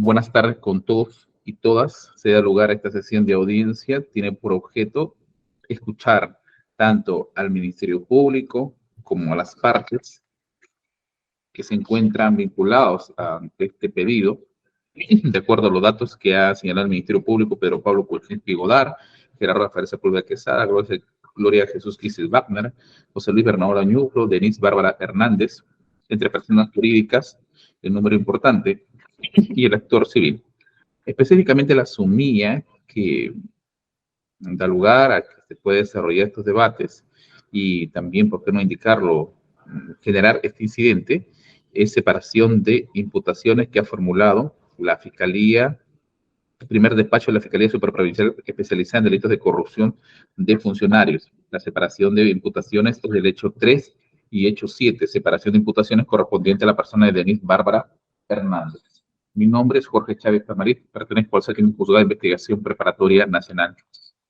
Buenas tardes con todos y todas. Se da lugar a esta sesión de audiencia. Tiene por objeto escuchar tanto al Ministerio Público como a las partes que se encuentran vinculados a este pedido, de acuerdo a los datos que ha señalado el Ministerio Público, Pedro Pablo Kuczynski Godard, Gerardo Rafael Sepúlveda Quesada, Gloria Jesús Kisil Wagner, José Luis Bernardo Añuflo, Denise Bárbara Hernández, entre personas jurídicas, el número importante, y el actor civil. Específicamente la sumía que da lugar a que se pueda desarrollar estos debates y también, por qué no indicarlo, generar este incidente, es separación de imputaciones que ha formulado la Fiscalía, el primer despacho de la Fiscalía Superprovincial especializada en delitos de corrupción de funcionarios. La separación de imputaciones es del hecho 3 y hecho 7, separación de imputaciones correspondiente a la persona de Denise Bárbara Hernández. Mi nombre es Jorge Chávez Tamarit, pertenezco al séptimo juzgado de investigación preparatoria nacional.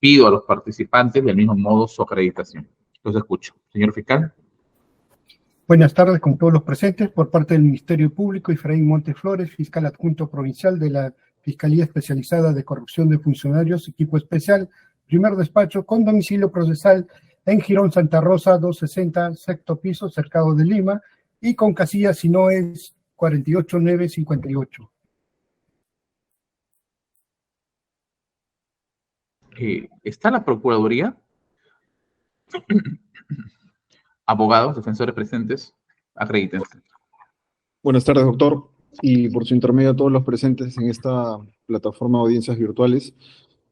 Pido a los participantes del mismo modo su acreditación. Los escucho. Señor fiscal. Buenas tardes con todos los presentes. Por parte del Ministerio Público, Efraín Montes Flores, fiscal adjunto provincial de la Fiscalía Especializada de Corrupción de Funcionarios, equipo especial, primer despacho con domicilio procesal en Jirón Santa Rosa, 260, sexto piso, Cercado de Lima, y con casilla si no es 48958. ¿Está la Procuraduría? Abogados, defensores presentes, acredítense. Buenas tardes, doctor, y por su intermedio a todos los presentes en esta plataforma de audiencias virtuales.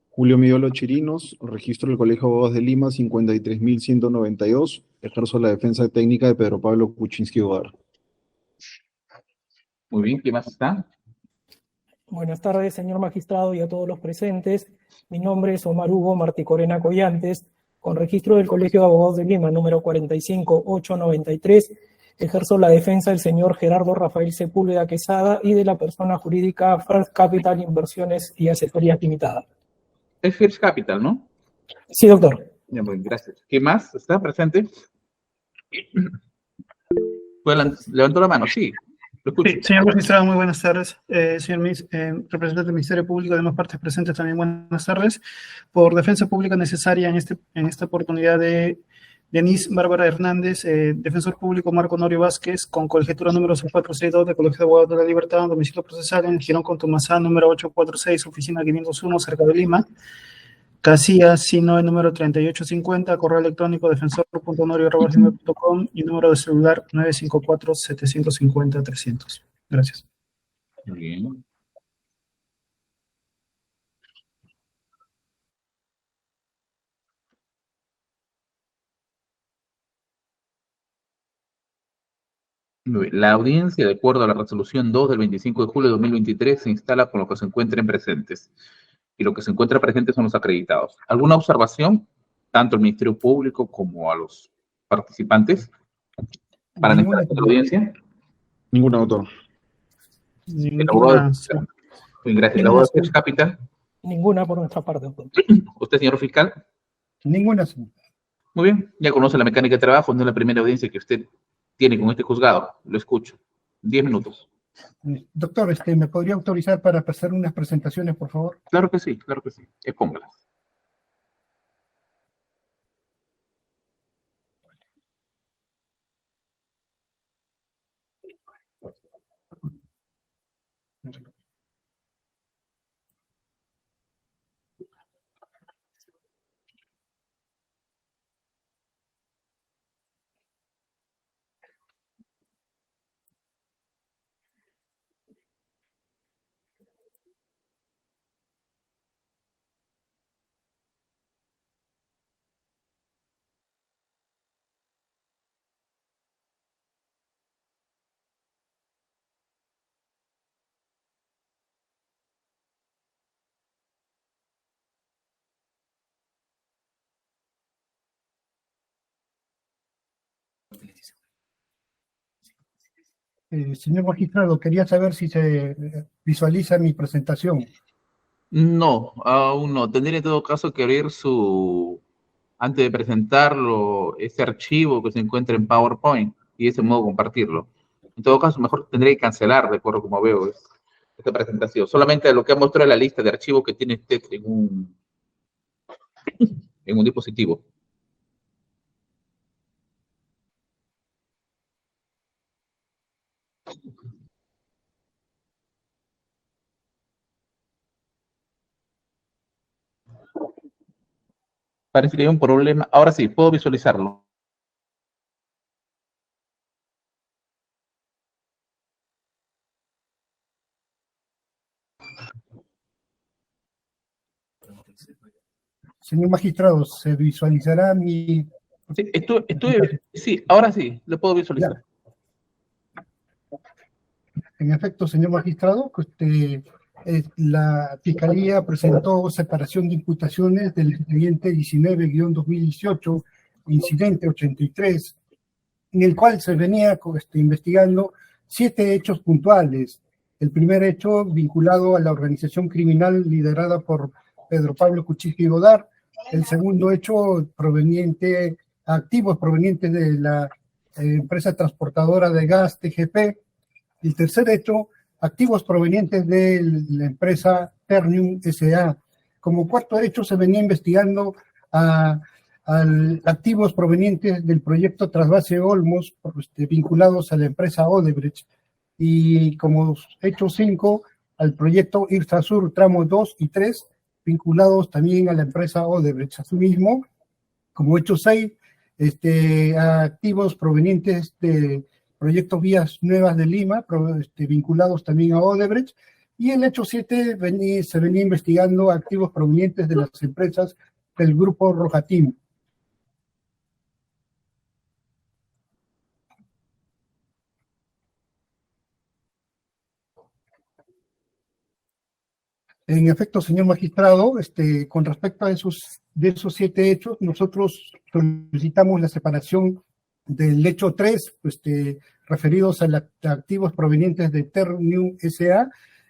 Julio Miolo Chirinos, registro del Colegio de Abogados de Lima, 53.192, ejerzo la defensa técnica de Pedro Pablo Kuczynski Godard. Muy bien, ¿qué más está? Buenas tardes, señor magistrado, y a todos los presentes. Mi nombre es Omar Hugo Marticorena Collantes, con registro del Colegio de Abogados de Lima, número 45893, ejerzo la defensa del señor Gerardo Rafael Sepúlveda Quesada y de la persona jurídica First Capital Inversiones y Asesorías Limitada. Es First Capital, ¿no? Sí, doctor. Ya, pues, gracias. ¿Qué más está presente? ¿Levantó la mano? Sí. Sí, señor magistrado, muy buenas tardes. Señor representante del Ministerio Público y demás partes presentes también, buenas tardes. Por defensa pública necesaria en esta oportunidad de Denise Bárbara Hernández, defensor público Marco Honorio Vázquez, con colegiatura número 462 de Colegio de Abogados de la Libertad, domicilio procesal en Girón Contumazá, número 846, oficina 501, cerca de Lima. Casilla, sino el número 3850, correo electrónico defensor.honorio@gmail.com y número de celular 954-750-300. Gracias. Muy bien. La audiencia, de acuerdo a la resolución 2 del 25 de julio de 2023, se instala con lo que se encuentren presentes. Y lo que se encuentra presente son los acreditados. ¿Alguna observación, tanto al Ministerio Público como a los participantes, para la audiencia? Ninguna, doctor. Ninguna. Gracias. ¿El abogado de Capital? Ninguna por nuestra parte, doctor. ¿Usted, señor fiscal? Ninguna, señor. Muy bien, ya conoce la mecánica de trabajo, no es la primera audiencia que usted tiene con este juzgado. Lo escucho. 10 minutos. Doctor, ¿me podría autorizar para hacer unas presentaciones, por favor? Claro que sí, claro que sí. Expóngalas. Señor magistrado, quería saber si se visualiza mi presentación. No, aún no. Tendría en todo caso que abrir antes de presentarlo, ese archivo que se encuentra en PowerPoint y de ese modo compartirlo. En todo caso, mejor tendría que cancelar, de acuerdo como veo. esta presentación. Solamente lo que ha mostrado la lista de archivos que tiene usted en un dispositivo. Parece que hay un problema. Ahora sí, puedo visualizarlo. Señor magistrado, ¿se visualizará mi...? Sí, sí, ahora sí, lo puedo visualizar. En efecto, señor magistrado, la Fiscalía presentó separación de imputaciones del expediente 19-2018, incidente 83, en el cual se venía investigando 7 hechos puntuales. El primer hecho vinculado a la organización criminal liderada por Pedro Pablo Kuczynski Godard. El segundo hecho activos provenientes de la empresa transportadora de gas TGP. El tercer hecho, activos provenientes de la empresa Ternium S.A. Como cuarto hecho, se venía investigando activos provenientes del proyecto Trasvase Olmos, vinculados a la empresa Odebrecht. Y como hecho 5, al proyecto Irsasur tramos 2 y 3, vinculados también a la empresa Odebrecht. Asimismo, como hecho 6, activos provenientes de proyectos Vías Nuevas de Lima, vinculados también a Odebrecht. Y el hecho 7 se venía investigando activos provenientes de las empresas del grupo Rojatim. En efecto, señor magistrado, con respecto a de esos 7 hechos, nosotros solicitamos la separación del hecho 3, referidos a activos provenientes de Ternium S.A.,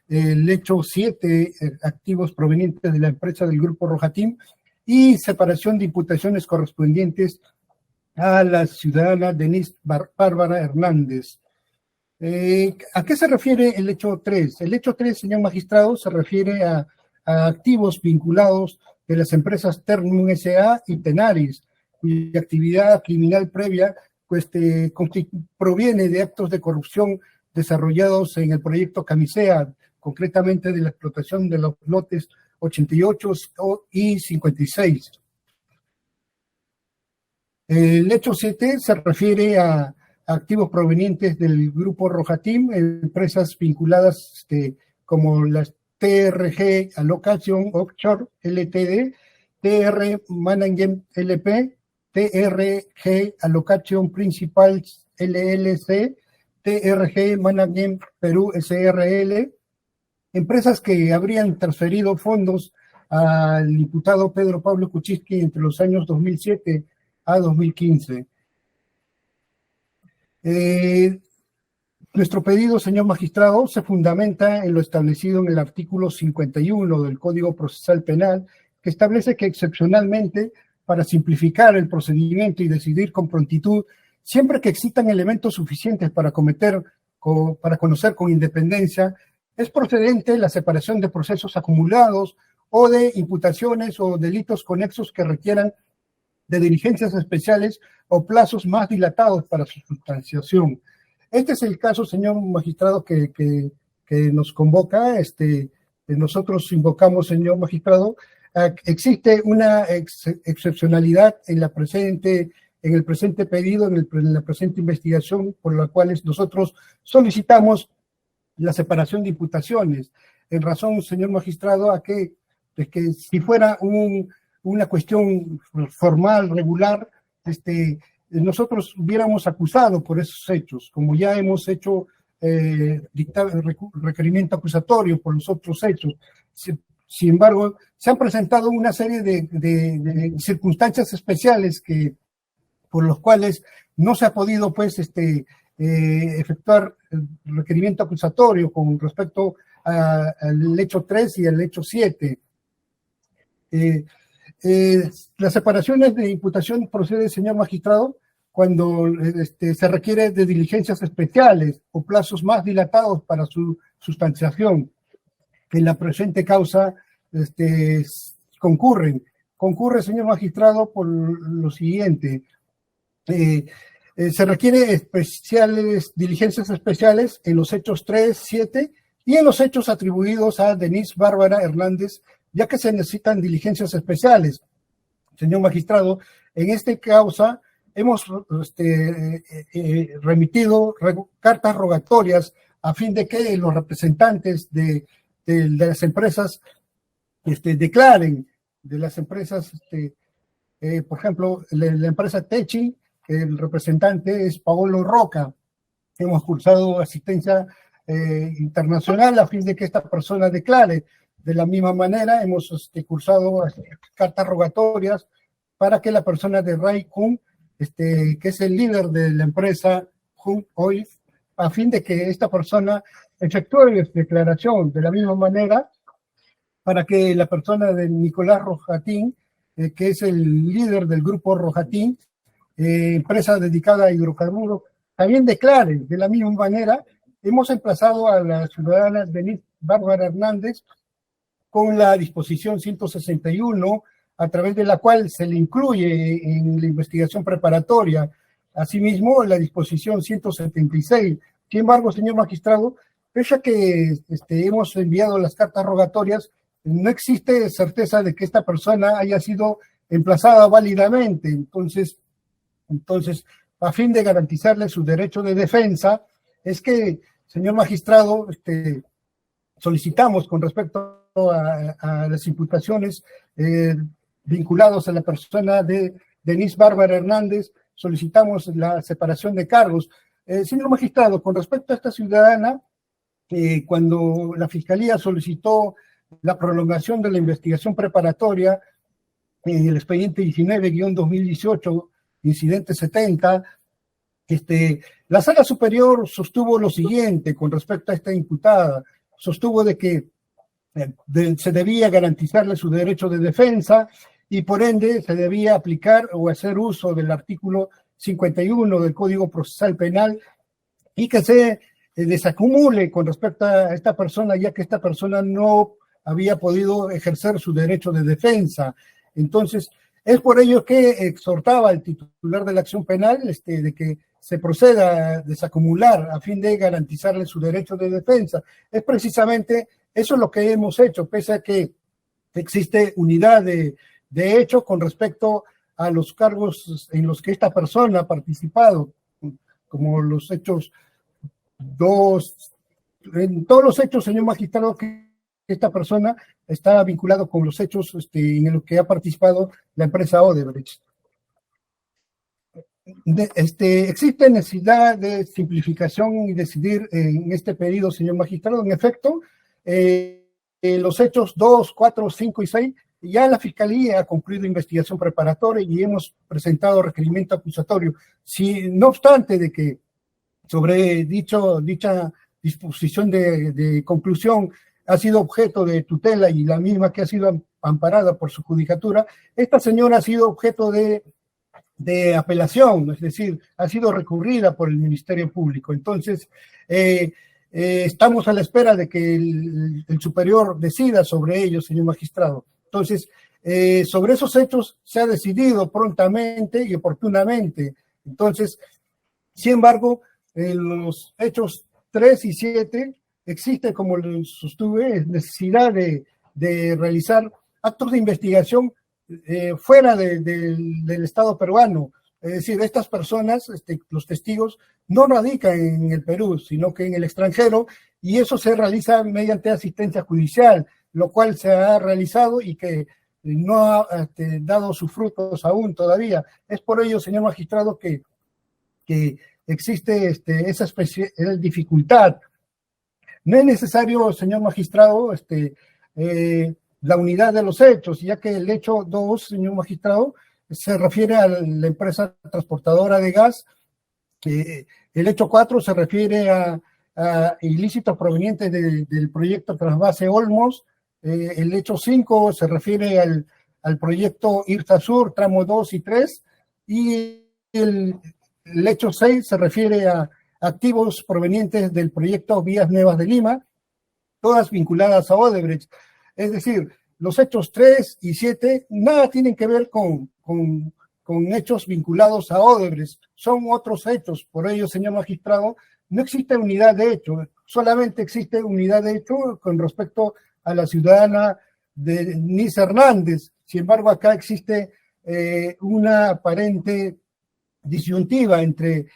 el hecho 7, activos provenientes de la empresa del grupo Rojatim, y separación de imputaciones correspondientes a la ciudadana Denise Bárbara Hernández. ¿A qué se refiere el hecho 3? El hecho 3, señor magistrado, se refiere a activos vinculados de las empresas Ternium S.A. y Tenaris, cuya actividad criminal previa proviene de actos de corrupción desarrollados en el proyecto Camisea, concretamente de la explotación de los lotes 88 y 56. El hecho 7 se refiere a activos provenientes del grupo Rojatim, empresas vinculadas como las TRG Allocation Offshore Ltd, TR Management LP, TRG Allocation Principals LLC, TRG Management Perú SRL, empresas que habrían transferido fondos al diputado Pedro Pablo Kuczynski entre los años 2007 a 2015. Nuestro pedido, señor magistrado, se fundamenta en lo establecido en el artículo 51 del Código Procesal Penal, que establece que excepcionalmente, para simplificar el procedimiento y decidir con prontitud, siempre que existan elementos suficientes para conocer con independencia, es procedente la separación de procesos acumulados o de imputaciones o delitos conexos que requieran de diligencias especiales o plazos más dilatados para su sustanciación. Este es el caso, señor magistrado, que nos convoca. Nosotros invocamos, señor magistrado, existe una excepcionalidad en el presente pedido, en la presente investigación, por la cual nosotros solicitamos la separación de imputaciones, en razón, señor magistrado, de que si fuera una cuestión formal, regular, nosotros hubiéramos acusado por esos hechos, como ya hemos hecho requerimiento acusatorio por los otros hechos. Sin embargo, se han presentado una serie de circunstancias especiales por los cuales no se ha podido, efectuar el requerimiento acusatorio con respecto al hecho 3 y al hecho 7. Las separaciones de imputación proceden, señor magistrado, cuando se requiere de diligencias especiales o plazos más dilatados para su sustanciación. En la presente causa concurre, señor magistrado, por lo siguiente. Se requiere diligencias especiales en los hechos 3, 7 y en los hechos atribuidos a Denise Bárbara Hernández, ya que se necesitan diligencias especiales. Señor magistrado, en esta causa hemos remitido cartas rogatorias a fin de que los representantes de las empresas declaren, de las empresas, por ejemplo, la empresa Techi, el representante es Paolo Roca. Hemos cursado asistencia internacional a fin de que esta persona declare. De la misma manera, hemos cursado cartas rogatorias para que la persona de Ray Kun, que es el líder de la empresa Kun Oil, a fin de que esta persona efectúe declaración. De la misma manera, para que la persona de Nicolás Rojatín, que es el líder del grupo Rojatín, empresa dedicada a hidrocarburos, también declare. De la misma manera, hemos emplazado a la ciudadana Denise Bárbara Hernández con la disposición 161, a través de la cual se le incluye en la investigación preparatoria. Asimismo, la disposición 176. Sin embargo, señor magistrado, pese a que hemos enviado las cartas rogatorias, no existe certeza de que esta persona haya sido emplazada válidamente. Entonces, a fin de garantizarle su derecho de defensa, es que, señor magistrado, solicitamos con respecto a las imputaciones vinculados a la persona de Denise Bárbara Hernández, solicitamos la separación de cargos. Señor magistrado, con respecto a esta ciudadana, cuando la Fiscalía solicitó la prolongación de la investigación preparatoria en el expediente 19-2018, incidente 70, la Sala Superior sostuvo lo siguiente con respecto a esta imputada. Sostuvo de que se debía garantizarle su derecho de defensa y por ende se debía aplicar o hacer uso del artículo 51 del Código Procesal Penal y que se desacumule con respecto a esta persona, ya que esta persona no había podido ejercer su derecho de defensa. Entonces, es por ello que exhortaba al titular de la acción penal de que se proceda a desacumular a fin de garantizarle su derecho de defensa. Es precisamente eso lo que hemos hecho, pese a que existe unidad de hecho con respecto a los cargos en los que esta persona ha participado, como los hechos 2, en todos los hechos, señor magistrado, que esta persona está vinculado con los hechos en los que ha participado la empresa Odebrecht. Existe necesidad de simplificación y decidir en este pedido, señor magistrado. En efecto, los hechos 2, 4, 5 y 6, ya la Fiscalía ha concluido investigación preparatoria y hemos presentado requerimiento acusatorio. No obstante de que sobre dicha disposición de conclusión ha sido objeto de tutela y la misma que ha sido amparada por su judicatura, esta señora ha sido objeto de apelación, es decir, ha sido recurrida por el Ministerio Público. Entonces, estamos a la espera de que el superior decida sobre ello, señor magistrado. Entonces, sobre esos hechos se ha decidido prontamente y oportunamente. Entonces, sin embargo, los hechos 3 y 7 existe, como sostuve, necesidad de realizar actos de investigación fuera del Estado peruano. Es decir, estas personas, los testigos, no radican en el Perú, sino que en el extranjero, y eso se realiza mediante asistencia judicial, lo cual se ha realizado y que no ha dado sus frutos aún todavía. Es por ello, señor magistrado, que existe esa especie de dificultad. No es necesario, señor magistrado, la unidad de los hechos, ya que el hecho 2, señor magistrado, se refiere a la empresa transportadora de gas. El hecho 4 se refiere a ilícitos provenientes del proyecto Trasvase Olmos. El hecho 5 se refiere al proyecto IRTA Sur, tramo 2 y 3. Y el hecho 6 se refiere a activos provenientes del proyecto Vías Nuevas de Lima, todas vinculadas a Odebrecht. Es decir, los hechos 3 y 7 nada tienen que ver con hechos vinculados a Odebrecht, son otros hechos. Por ello, señor magistrado, no existe unidad de hecho, solamente existe unidad de hecho con respecto a la ciudadana Denise Hernández. Sin embargo, acá existe una aparente disyuntiva entre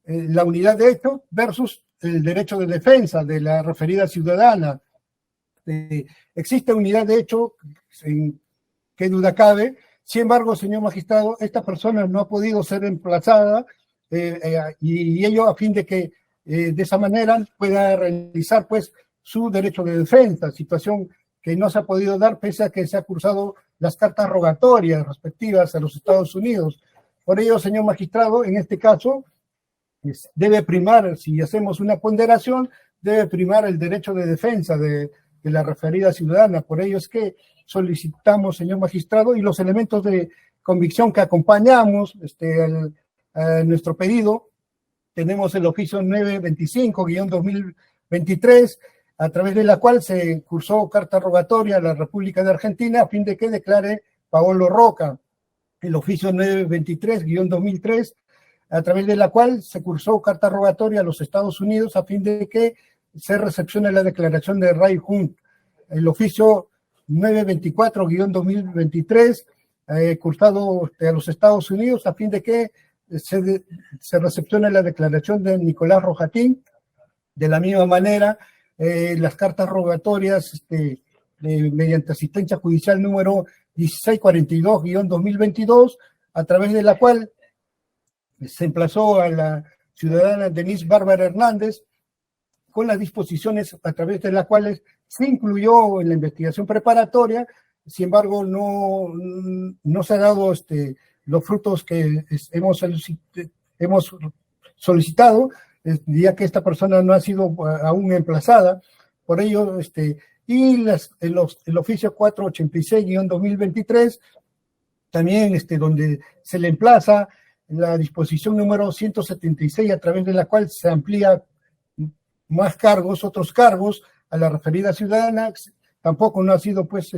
la unidad de hecho versus el derecho de defensa de la referida ciudadana. Existe unidad de hecho, en qué duda cabe. Sin embargo, señor magistrado, esta persona no ha podido ser emplazada y ello a fin de que de esa manera pueda realizar pues su derecho de defensa, situación que no se ha podido dar pese a que se ha cursado las cartas rogatorias respectivas a los Estados Unidos. Por ello, señor magistrado, en este caso debe primar, si hacemos una ponderación, debe primar el derecho de defensa de la referida ciudadana. Por ello es que solicitamos, señor magistrado, y los elementos de convicción que acompañamos a nuestro pedido, tenemos el oficio 925-2023, a través de la cual se cursó carta rogatoria a la República de Argentina a fin de que declare Paolo Roca. El oficio 923-2003, a través de la cual se cursó carta rogatoria a los Estados Unidos a fin de que se recepcione la declaración de Ray Hunt. El oficio 924-2023, cursado a los Estados Unidos a fin de que se recepcione la declaración de Nicolás Rojatín. De la misma manera, las cartas rogatorias mediante asistencia judicial número 1642-2022, a través de la cual se emplazó a la ciudadana Denise Bárbara Hernández con las disposiciones a través de las cuales se incluyó en la investigación preparatoria. Sin embargo, no se han dado los frutos que hemos solicitado, ya que esta persona no ha sido aún emplazada. Por ello, y el oficio 486-2023, también donde se le emplaza la disposición número 176, a través de la cual se amplía más cargos, otros cargos a la referida ciudadana, tampoco no ha sido pues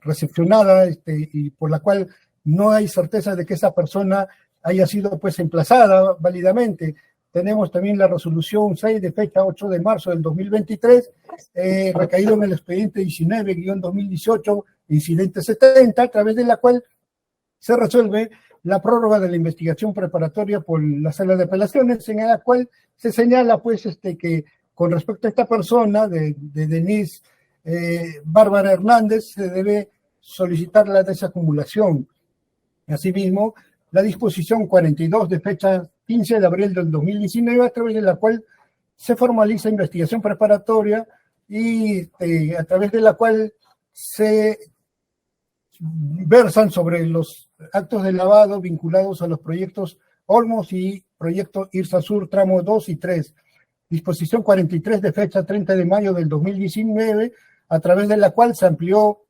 recepcionada, y por la cual no hay certeza de que esa persona haya sido pues emplazada válidamente. Tenemos también la resolución 6 de fecha 8 de marzo del 2023, recaído en el expediente 19-2018, incidente 70, a través de la cual se resuelve la prórroga de la investigación preparatoria por la sala de apelaciones, en la cual se señala pues que con respecto a esta persona de Denise Bárbara Hernández se debe solicitar la desacumulación. Asimismo, la disposición 42 de fecha 15 de abril del 2019, a través de la cual se formaliza investigación preparatoria y a través de la cual se versan sobre los actos de lavado vinculados a los proyectos Olmos y proyecto Irsa Sur tramo 2 y 3. Disposición 43 de fecha 30 de mayo del 2019, a través de la cual se amplió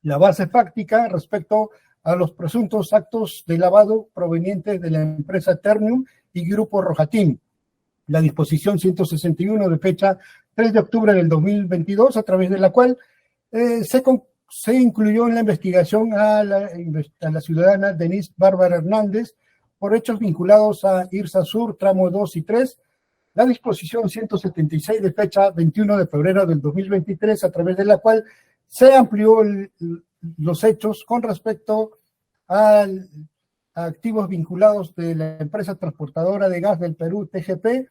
la base fáctica respecto a los presuntos actos de lavado provenientes de la empresa Ternium y Grupo Rojatín. La disposición 161 de fecha 3 de octubre del 2022, a través de la cual se incluyó en la investigación a la ciudadana Denise Bárbara Hernández por hechos vinculados a Irsa Sur, tramo 2 y 3, la disposición 176 de fecha 21 de febrero del 2023, a través de la cual se amplió los hechos con respecto a activos vinculados de la empresa transportadora de gas del Perú, TGP,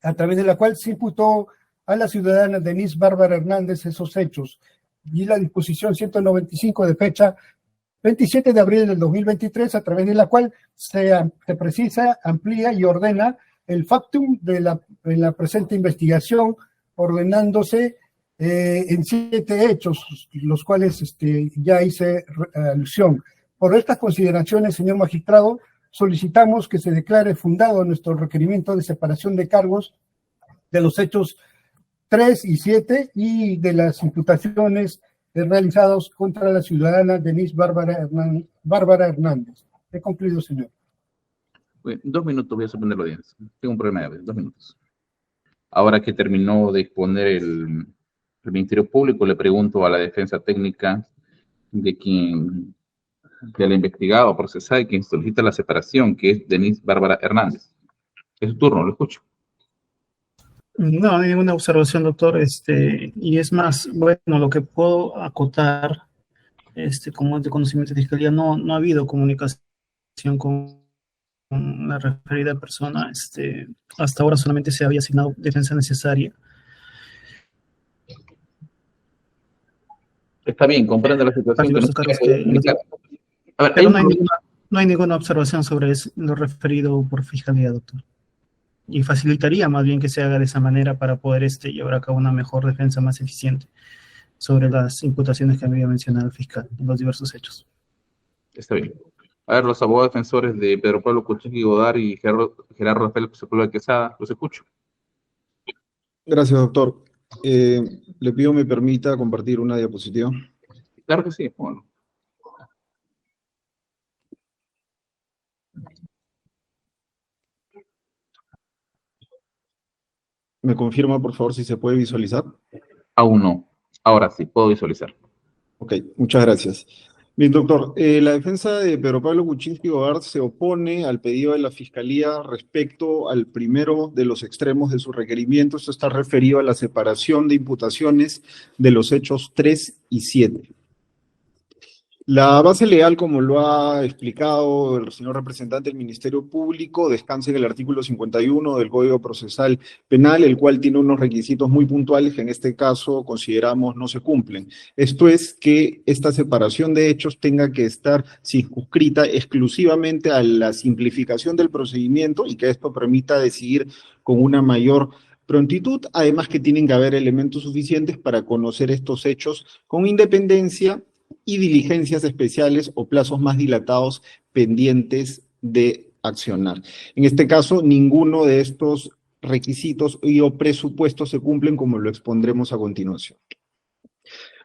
a través de la cual se imputó a la ciudadana Denise Bárbara Hernández esos hechos. Y la disposición 195 de fecha 27 de abril del 2023, a través de la cual se precisa, amplía y ordena el factum de la presente investigación, ordenándose en 7 hechos, los cuales ya hice alusión. Por estas consideraciones, señor magistrado, solicitamos que se declare fundado nuestro requerimiento de separación de cargos de los hechos 3 y 7 y de las imputaciones realizadas contra la ciudadana Denise Bárbara Hernández. He concluido, señor. Bueno, 2 minutos voy a suspender la audiencia. Tengo un problema de 2 minutos. Ahora que terminó de exponer el Ministerio Público, le pregunto a la defensa técnica de quien de la investigada o procesada y quien solicita la separación, que es Denise Bárbara Hernández. Es su turno, lo escucho. No hay ninguna observación, doctor. Y es más, bueno, lo que puedo acotar, como es de conocimiento de fiscalía, no ha habido comunicación con la referida persona. Hasta ahora solamente se había asignado defensa necesaria. Está bien, comprende la situación que no se puede comunicar. A ver, Pero no hay ninguna observación sobre lo referido por fiscalía, doctor. Y facilitaría más bien que se haga de esa manera para poder llevar a cabo una mejor defensa más eficiente sobre las imputaciones que había mencionado el fiscal en los diversos hechos. Está bien. A ver, los abogados defensores de Pedro Pablo Kuczynski Godard y Gerardo Rafael Sepúlveda Quesada, los escucho. Gracias, doctor. Le pido me permita compartir una diapositiva. Claro que sí, bueno. ¿Me confirma, por favor, si se puede visualizar? Aún no. Ahora sí, puedo visualizar. Ok, muchas gracias. Bien, doctor, la defensa de Pedro Pablo Kuczynski Godard se opone al pedido de la Fiscalía respecto al primero de los extremos de su requerimiento. Esto está referido a la separación de imputaciones de los hechos 3 y 7. La base legal, como lo ha explicado el señor representante del Ministerio Público, descansa en el artículo 51 del Código Procesal Penal, el cual tiene unos requisitos muy puntuales que en este caso consideramos no se cumplen. Esto es que esta separación de hechos tenga que estar circunscrita exclusivamente a la simplificación del procedimiento y que esto permita decidir con una mayor prontitud, además que tienen que haber elementos suficientes para conocer estos hechos con independencia y diligencias especiales o plazos más dilatados pendientes de accionar. En este caso, ninguno de estos requisitos o presupuestos se cumplen, como lo expondremos a continuación.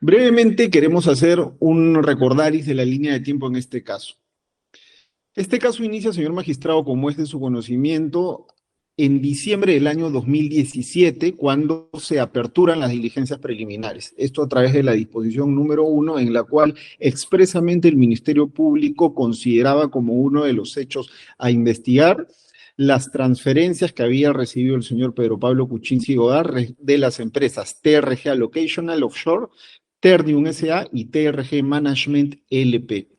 Brevemente, queremos hacer un recordaris de la línea de tiempo en este caso. Este caso inicia, señor magistrado, como es de su conocimiento, en diciembre del año 2017, cuando se aperturan las diligencias preliminares. Esto a través de la disposición número 1, en la cual expresamente el Ministerio Público consideraba como uno de los hechos a investigar las transferencias que había recibido el señor Pedro Pablo Kuczynski Godard de las empresas TRG Allocational Offshore, Ternium S.A. y TRG Management LP.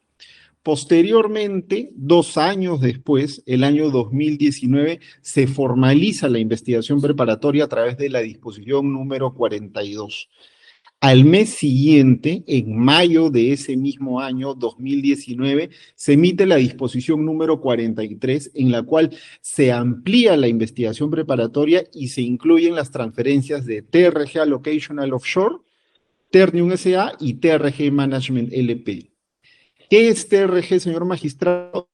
Posteriormente, 2 años después, el año 2019, se formaliza la investigación preparatoria a través de la disposición número 42. Al mes siguiente, en mayo de ese mismo año, 2019, se emite la disposición número 43, en la cual se amplía la investigación preparatoria y se incluyen las transferencias de TRG Allocational Offshore, Ternium S.A. y TRG Management LP. ¿Qué es TRG, señor magistrado?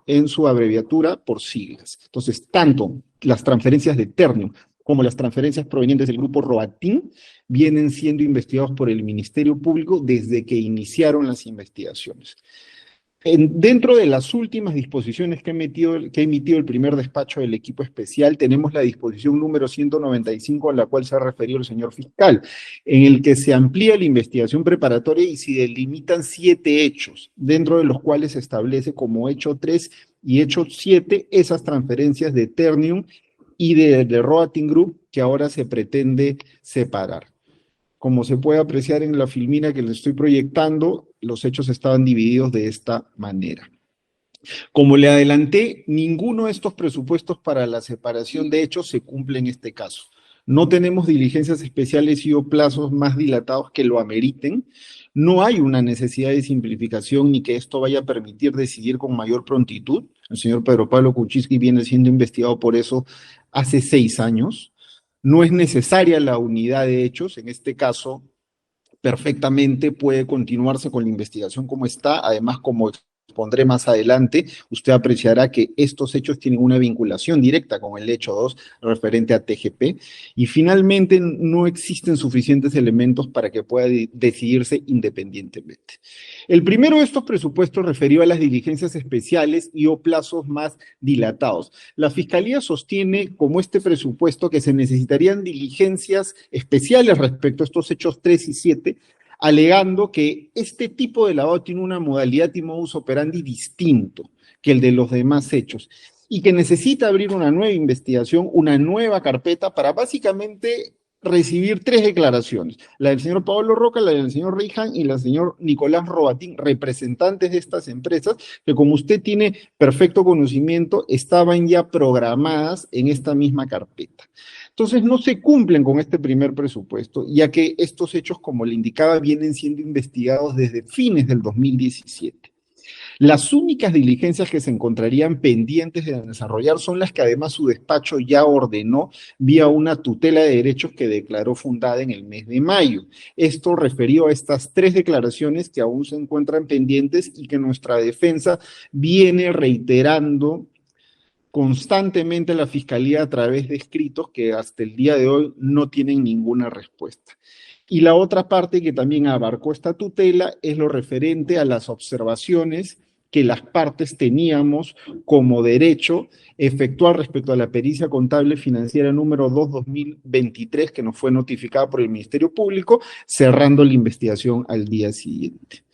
En su abreviatura por siglas. Entonces, tanto las transferencias de Ternium como las transferencias provenientes del grupo Roatín vienen siendo investigados por el Ministerio Público desde que iniciaron las investigaciones. Dentro de las últimas disposiciones que ha emitido el primer despacho del equipo especial, tenemos la disposición número 195 a la cual se ha referido el señor fiscal, en el que se amplía la investigación preparatoria y se delimitan 7 hechos, dentro de los cuales se establece como hecho 3 y hecho 7 esas transferencias de Ternium y de Roatín Group que ahora se pretende separar. Como se puede apreciar en la filmina que les estoy proyectando, los hechos estaban divididos de esta manera. Como le adelanté, ninguno de estos presupuestos para la separación de hechos se cumple en este caso. No tenemos diligencias especiales y o plazos más dilatados que lo ameriten. No hay una necesidad de simplificación ni que esto vaya a permitir decidir con mayor prontitud. El señor Pedro Pablo Kuczynski viene siendo investigado por eso hace 6 años. No es necesaria la unidad de hechos, en este caso perfectamente puede continuarse con la investigación como está, además como expondré más adelante, usted apreciará que estos hechos tienen una vinculación directa con el hecho 2 referente a TGP, y finalmente no existen suficientes elementos para que pueda decidirse independientemente. El primero de estos presupuestos referido a las diligencias especiales y o plazos más dilatados. La Fiscalía sostiene, como este presupuesto, que se necesitarían diligencias especiales respecto a estos hechos 3 y 7, alegando que este tipo de lavado tiene una modalidad y modus operandi distinto que el de los demás hechos, y que necesita abrir una nueva investigación, una nueva carpeta para básicamente recibir 3 declaraciones, la del señor Pablo Roca, la del señor Reijan y la del señor Nicolás Robatín, representantes de estas empresas, que como usted tiene perfecto conocimiento, estaban ya programadas en esta misma carpeta. Entonces no se cumplen con este primer presupuesto, ya que estos hechos, como le indicaba, vienen siendo investigados desde fines del 2017. Las únicas diligencias que se encontrarían pendientes de desarrollar son las que además su despacho ya ordenó vía una tutela de derechos que declaró fundada en el mes de mayo. Esto referido a estas 3 declaraciones que aún se encuentran pendientes y que nuestra defensa viene reiterando constantemente a la Fiscalía a través de escritos que hasta el día de hoy no tienen ninguna respuesta. Y la otra parte que también abarcó esta tutela es lo referente a las observaciones que las partes teníamos como derecho efectuar respecto a la pericia contable financiera número 2/2023 que nos fue notificada por el Ministerio Público, cerrando la investigación al día siguiente.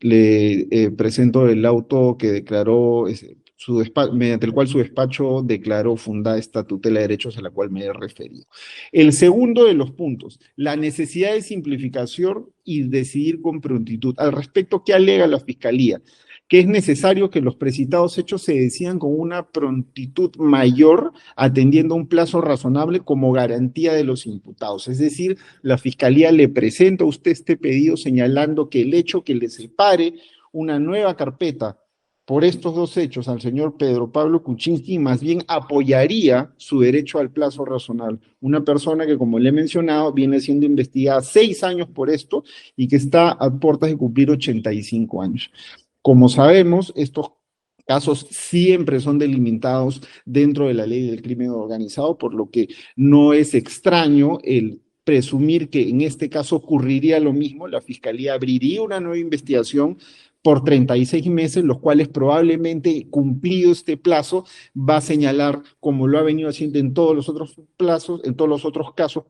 Le presento el auto que declaró mediante el cual su despacho declaró fundada esta tutela de derechos a la cual me he referido. El segundo de los puntos, la necesidad de simplificación y decidir con prontitud. Al respecto, ¿qué alega la Fiscalía? Que es necesario que los precitados hechos se decidan con una prontitud mayor, atendiendo a un plazo razonable como garantía de los imputados. Es decir, la Fiscalía le presenta a usted este pedido señalando que el hecho que le separe una nueva carpeta por estos 2 hechos al señor Pedro Pablo Kuczynski más bien apoyaría su derecho al plazo razonable. Una persona que, como le he mencionado, viene siendo investigada 6 años por esto y que está a puertas de cumplir 85 años. Como sabemos, estos casos siempre son delimitados dentro de la ley del crimen organizado, por lo que no es extraño el presumir que en este caso ocurriría lo mismo. La Fiscalía abriría una nueva investigación por 36 meses, los cuales probablemente, cumplido este plazo, va a señalar, como lo ha venido haciendo en todos los otros casos,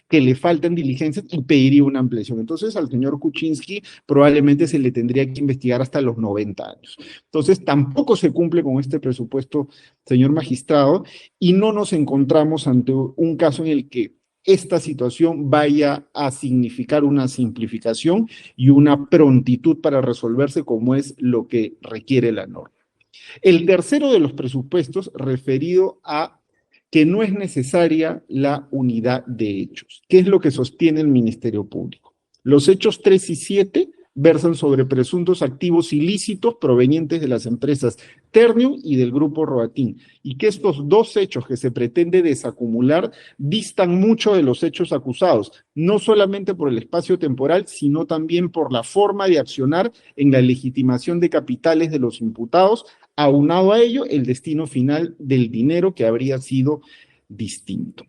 que le faltan diligencias y pediría una ampliación. Entonces, al señor Kuczynski probablemente se le tendría que investigar hasta los 90 años. Entonces, tampoco se cumple con este presupuesto, señor magistrado, y no nos encontramos ante un caso en el que esta situación vaya a significar una simplificación y una prontitud para resolverse, como es lo que requiere la norma. El tercero de los presupuestos referido a que no es necesaria la unidad de hechos. ¿Qué es lo que sostiene el Ministerio Público? Los hechos 3 y 7 versan sobre presuntos activos ilícitos provenientes de las empresas Ternium y del grupo Robatín, y que estos 2 hechos que se pretende desacumular distan mucho de los hechos acusados, no solamente por el espacio temporal, sino también por la forma de accionar en la legitimación de capitales de los imputados, aunado a ello el destino final del dinero que habría sido distinto.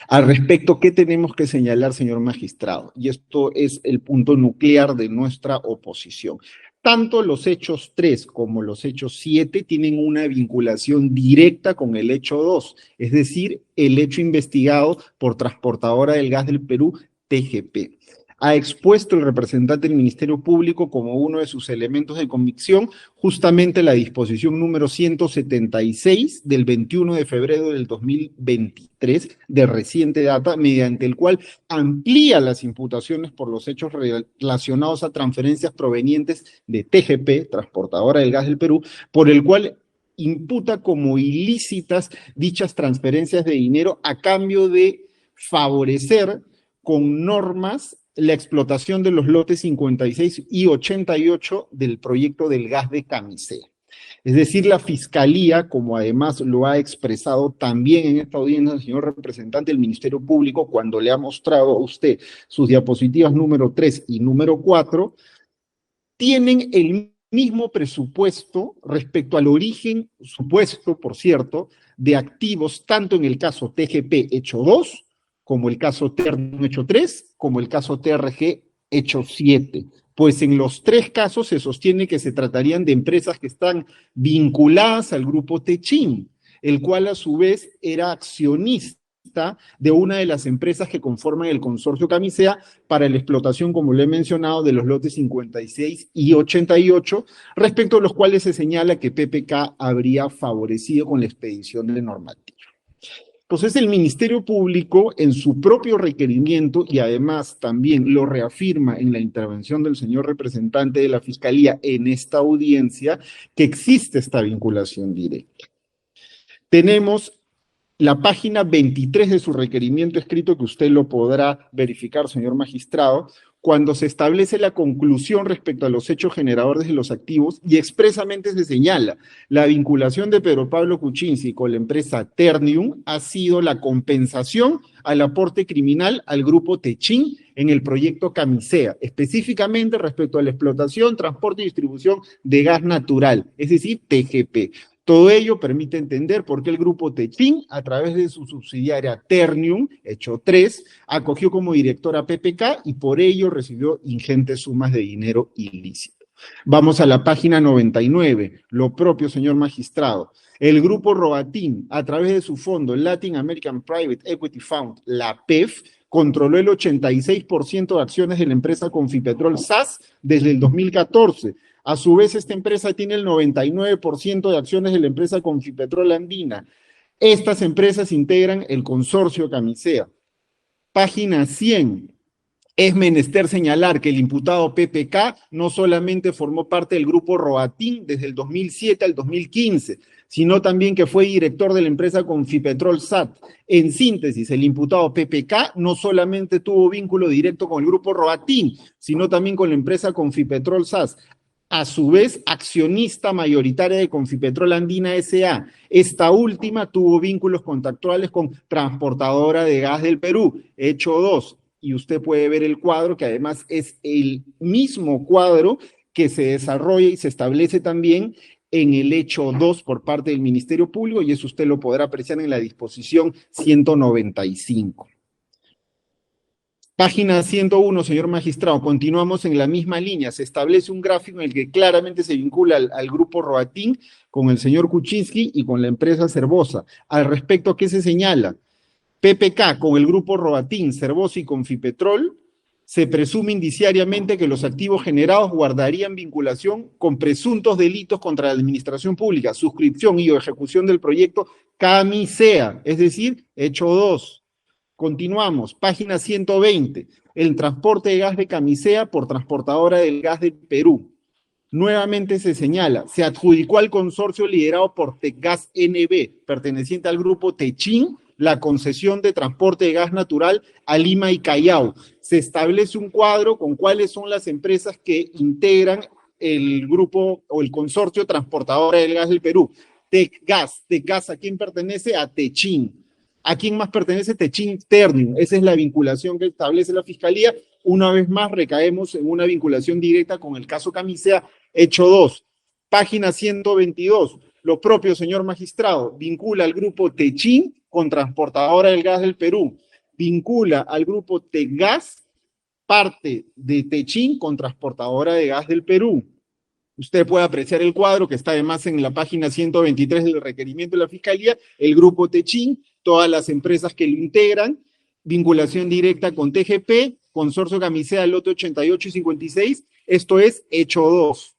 Al respecto, ¿qué tenemos que señalar, señor magistrado? Y esto es el punto nuclear de nuestra oposición. Tanto los hechos 3 como los hechos 7 tienen una vinculación directa con el hecho 2, es decir, el hecho investigado por Transportadora del Gas del Perú, TGP. Ha expuesto el representante del Ministerio Público como uno de sus elementos de convicción justamente la disposición número 176 del 21 de febrero del 2023 de reciente data, mediante el cual amplía las imputaciones por los hechos relacionados a transferencias provenientes de TGP, Transportadora del Gas del Perú, por el cual imputa como ilícitas dichas transferencias de dinero a cambio de favorecer con normas la explotación de los lotes 56 y 88 del proyecto del gas de Camisea. Es decir, la Fiscalía, como además lo ha expresado también en esta audiencia el señor representante del Ministerio Público, cuando le ha mostrado a usted sus diapositivas número 3 y número 4, tienen el mismo presupuesto respecto al origen supuesto, por cierto, de activos, tanto en el caso TGP hecho 2, como el caso Ternium hecho 3, como el caso TRG hecho 7. Pues en los tres casos se sostiene que se tratarían de empresas que están vinculadas al grupo Techin, el cual a su vez era accionista de una de las empresas que conforman el consorcio Camisea para la explotación, como lo he mencionado, de los lotes 56 y 88, respecto a los cuales se señala que PPK habría favorecido con la expedición de normativa. Entonces el Ministerio Público, en su propio requerimiento, y además también lo reafirma en la intervención del señor representante de la Fiscalía en esta audiencia, que existe esta vinculación directa. Tenemos la página 23 de su requerimiento escrito, que usted lo podrá verificar, señor magistrado, cuando se establece la conclusión respecto a los hechos generadores de los activos y expresamente se señala la vinculación de Pedro Pablo Kuczynski con la empresa Ternium ha sido la compensación al aporte criminal al grupo Techin en el proyecto Camisea, específicamente respecto a la explotación, transporte y distribución de gas natural, es decir, TGP. Todo ello permite entender por qué el grupo Techin, a través de su subsidiaria Ternium, hecho 3, acogió como director a PPK y por ello recibió ingentes sumas de dinero ilícito. Vamos a la página 99, lo propio, señor magistrado. El grupo Roatin, a través de su fondo, Latin American Private Equity Fund, la PEF, controló el 86% de acciones de la empresa Confipetrol SAS desde el 2014. A su vez, esta empresa tiene el 99% de acciones de la empresa Confipetrol Andina. Estas empresas integran el consorcio Camisea. Página 100. Es menester señalar que el imputado PPK no solamente formó parte del grupo Roatin desde el 2007 al 2015, sino también que fue director de la empresa Confipetrol SAT. En síntesis, el imputado PPK no solamente tuvo vínculo directo con el grupo Roatin, sino también con la empresa Confipetrol SAS. A su vez, accionista mayoritaria de Confipetrol Andina S.A. Esta última tuvo vínculos contractuales con Transportadora de Gas del Perú, hecho 2. Y usted puede ver el cuadro, que además es el mismo cuadro que se desarrolla y se establece también en el hecho 2 por parte del Ministerio Público, y eso usted lo podrá apreciar en la disposición 195. Página 101, señor magistrado, continuamos en la misma línea. Se establece un gráfico en el que claramente se vincula al grupo Roatin con el señor Kuczynski y con la empresa Cervosa. Al respecto, ¿qué se señala? PPK con el grupo Roatin, Cervosa y Confipetrol, se presume indiciariamente que los activos generados guardarían vinculación con presuntos delitos contra la administración pública, suscripción y o ejecución del proyecto Camisea, es decir, hecho 2. Continuamos, página 120, el transporte de gas de Camisea por Transportadora del Gas del Perú. Nuevamente se señala, se adjudicó al consorcio liderado por Tecgas NB, perteneciente al grupo Techin, la concesión de transporte de gas natural a Lima y Callao. Se establece un cuadro con cuáles son las empresas que integran el grupo o el consorcio Transportadora del Gas del Perú. Tecgas, ¿a quién pertenece? A Techin. ¿A quién más pertenece? Techin Ternium. Esa es la vinculación que establece la Fiscalía. Una vez más recaemos en una vinculación directa con el caso Camisea, hecho 2. Página 122. Lo propio, señor magistrado, vincula al grupo Techin con Transportadora del Gas del Perú. Vincula al grupo Tecgas, parte de Techin con Transportadora de Gas del Perú. Usted puede apreciar el cuadro que está además en la página 123 del requerimiento de la Fiscalía, el grupo Techin, todas las empresas que lo integran, vinculación directa con TGP, Consorcio Camisea, lote 88 y 56, esto es hecho 2.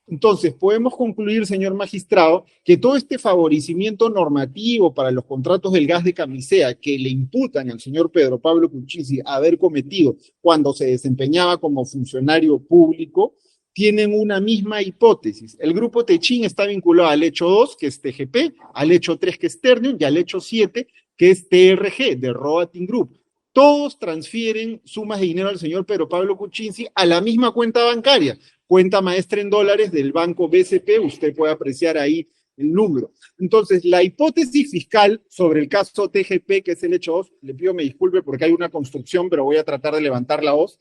Entonces, podemos concluir, señor magistrado, que todo este favorecimiento normativo para los contratos del gas de Camisea que le imputan al señor Pedro Pablo Kuczynski haber cometido cuando se desempeñaba como funcionario público, tienen una misma hipótesis. El grupo Techin está vinculado al hecho 2, que es TGP, al hecho 3, que es Ternium, y al hecho 7, que es TRG, de Roatin Group. Todos transfieren sumas de dinero al señor Pedro Pablo Kuczynski a la misma cuenta bancaria, cuenta maestra en dólares del banco BCP, usted puede apreciar ahí el número. Entonces, la hipótesis fiscal sobre el caso TGP, que es el hecho 2, le pido me disculpe porque hay una construcción, pero voy a tratar de levantar la voz.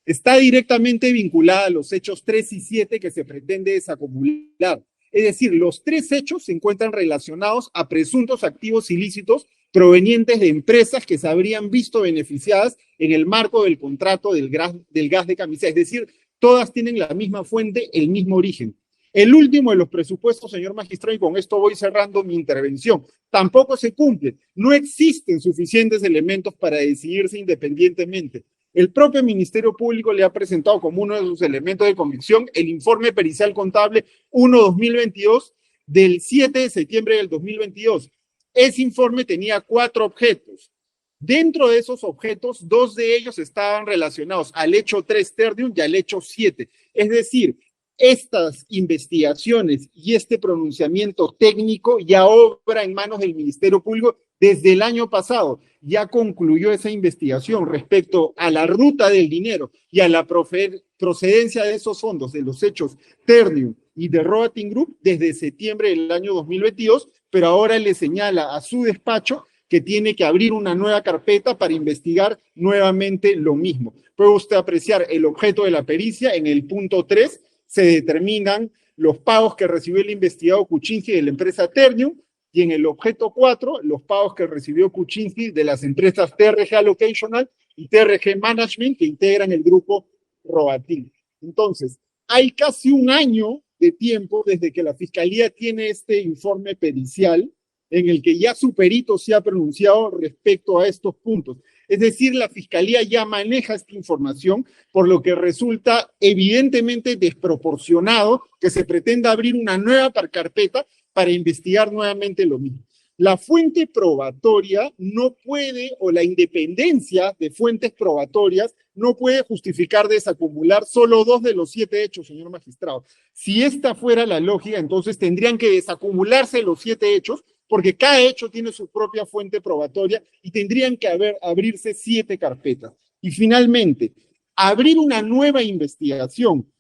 está directamente vinculada a los hechos 3 y 7 que se pretende desacumular. Es decir, los 3 hechos se encuentran relacionados a presuntos activos ilícitos provenientes de empresas que se habrían visto beneficiadas en el marco del contrato del gas de Camisea. Es decir, todas tienen la misma fuente, el mismo origen. El último de los presupuestos, señor magistrado, y con esto voy cerrando mi intervención, tampoco se cumple. No existen suficientes elementos para decidirse independientemente. El propio Ministerio Público le ha presentado como uno de sus elementos de convicción el informe pericial contable 1-2022 del 7 de septiembre del 2022. Ese informe tenía 4 objetos. Dentro de esos objetos, 2 de ellos estaban relacionados al hecho 3 tertium y al hecho 7. Es decir, estas investigaciones y este pronunciamiento técnico ya obra en manos del Ministerio Público desde el año pasado. Ya concluyó esa investigación respecto a la ruta del dinero y a la procedencia de esos fondos, de los hechos Ternium y de Roating Group desde septiembre del año 2022, pero ahora le señala a su despacho que tiene que abrir una nueva carpeta para investigar nuevamente lo mismo. Puede usted apreciar el objeto de la pericia en el punto 3, se determinan los pagos que recibió el investigado Kuczynski de la empresa Ternium, y en el objeto 4, los pagos que recibió Kuczynski de las empresas TRG Allocational y TRG Management que integran el grupo Roating. Entonces, hay casi un año de tiempo desde que la Fiscalía tiene este informe pericial en el que ya su perito se ha pronunciado respecto a estos puntos. Es decir, la Fiscalía ya maneja esta información, por lo que resulta evidentemente desproporcionado que se pretenda abrir una nueva carpeta para investigar nuevamente lo mismo. La fuente probatoria no puede, o la independencia de fuentes probatorias, no puede justificar desacumular solo 2 de los 7 hechos, señor magistrado. Si esta fuera la lógica, entonces tendrían que desacumularse los 7 hechos, porque cada hecho tiene su propia fuente probatoria y tendrían que abrirse 7 carpetas. Y finalmente, abrir una nueva investigación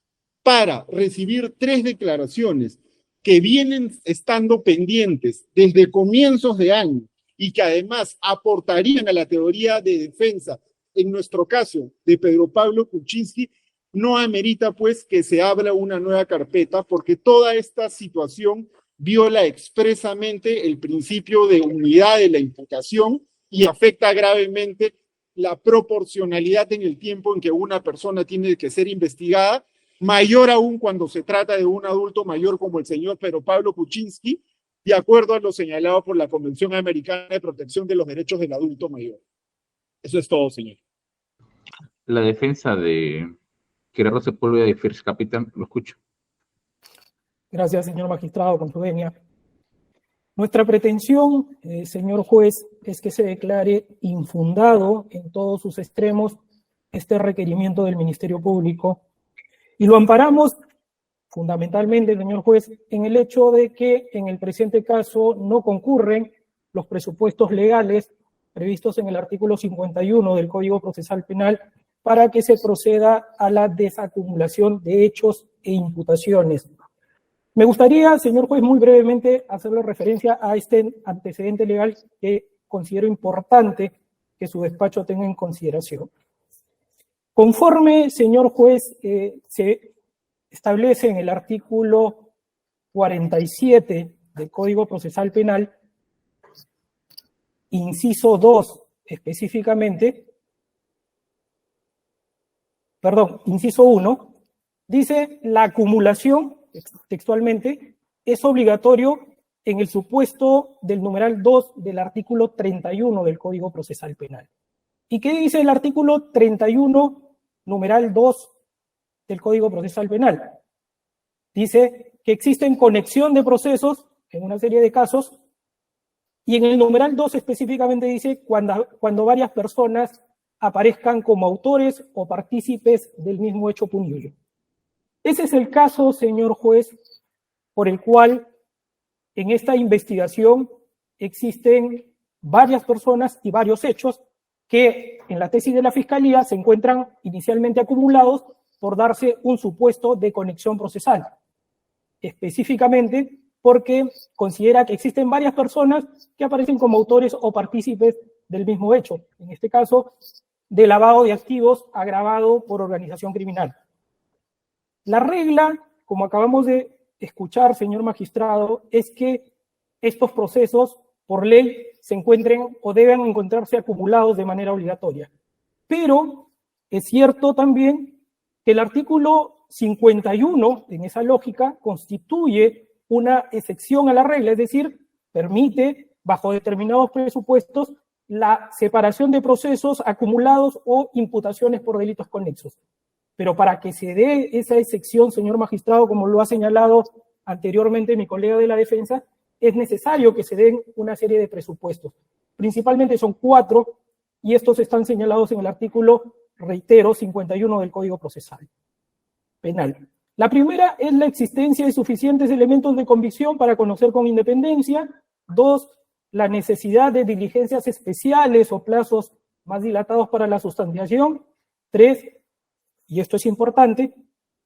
para recibir 3 declaraciones que vienen estando pendientes desde comienzos de año y que además aportarían a la teoría de defensa, en nuestro caso, de Pedro Pablo Kuczynski, no amerita pues que se abra una nueva carpeta, porque toda esta situación viola expresamente el principio de unidad de la imputación y afecta gravemente la proporcionalidad en el tiempo en que una persona tiene que ser investigada, mayor aún cuando se trata de un adulto mayor como el señor Pedro Pablo Kuczynski, de acuerdo a lo señalado por la Convención Americana de Protección de los Derechos del Adulto Mayor. Eso es todo, señor. La defensa de Gerardo Sepúlveda de First Capital, lo escucho. Gracias, señor magistrado, con su venia. Nuestra pretensión, señor juez, es que se declare infundado en todos sus extremos este requerimiento del Ministerio Público, y lo amparamos fundamentalmente, señor juez, en el hecho de que en el presente caso no concurren los presupuestos legales previstos en el artículo 51 del Código Procesal Penal para que se proceda a la desacumulación de hechos e imputaciones. Me gustaría, señor juez, muy brevemente hacerle referencia a este antecedente legal que considero importante que su despacho tenga en consideración. Conforme, señor juez, se establece en el artículo 47 del Código Procesal Penal, inciso 2 específicamente, inciso 1, dice: la acumulación, textualmente, es obligatorio en el supuesto del numeral 2 del artículo 31 del Código Procesal Penal. ¿Y qué dice el artículo 31, numeral 2 del Código Procesal Penal? Dice que existen conexión de procesos en una serie de casos, y en el numeral 2 específicamente dice cuando varias personas aparezcan como autores o partícipes del mismo hecho punible. Ese es el caso, señor juez, por el cual en esta investigación existen varias personas y varios hechos que en la tesis de la Fiscalía se encuentran inicialmente acumulados por darse un supuesto de conexión procesal. Específicamente porque considera que existen varias personas que aparecen como autores o partícipes del mismo hecho. En este caso, de lavado de activos agravado por organización criminal. La regla, como acabamos de escuchar, señor magistrado, es que estos procesos, por ley, se encuentren o deben encontrarse acumulados de manera obligatoria. Pero es cierto también que el artículo 51, en esa lógica, constituye una excepción a la regla, es decir, permite, bajo determinados presupuestos, la separación de procesos acumulados o imputaciones por delitos conexos. Pero para que se dé esa excepción, señor magistrado, como lo ha señalado anteriormente mi colega de la defensa, es necesario que se den una serie de presupuestos. Principalmente son 4, y estos están señalados en el artículo, reitero, 51 del Código Procesal Penal. La primera es la existencia de suficientes elementos de convicción para conocer con independencia. 2, la necesidad de diligencias especiales o plazos más dilatados para la sustanciación. 3, y esto es importante,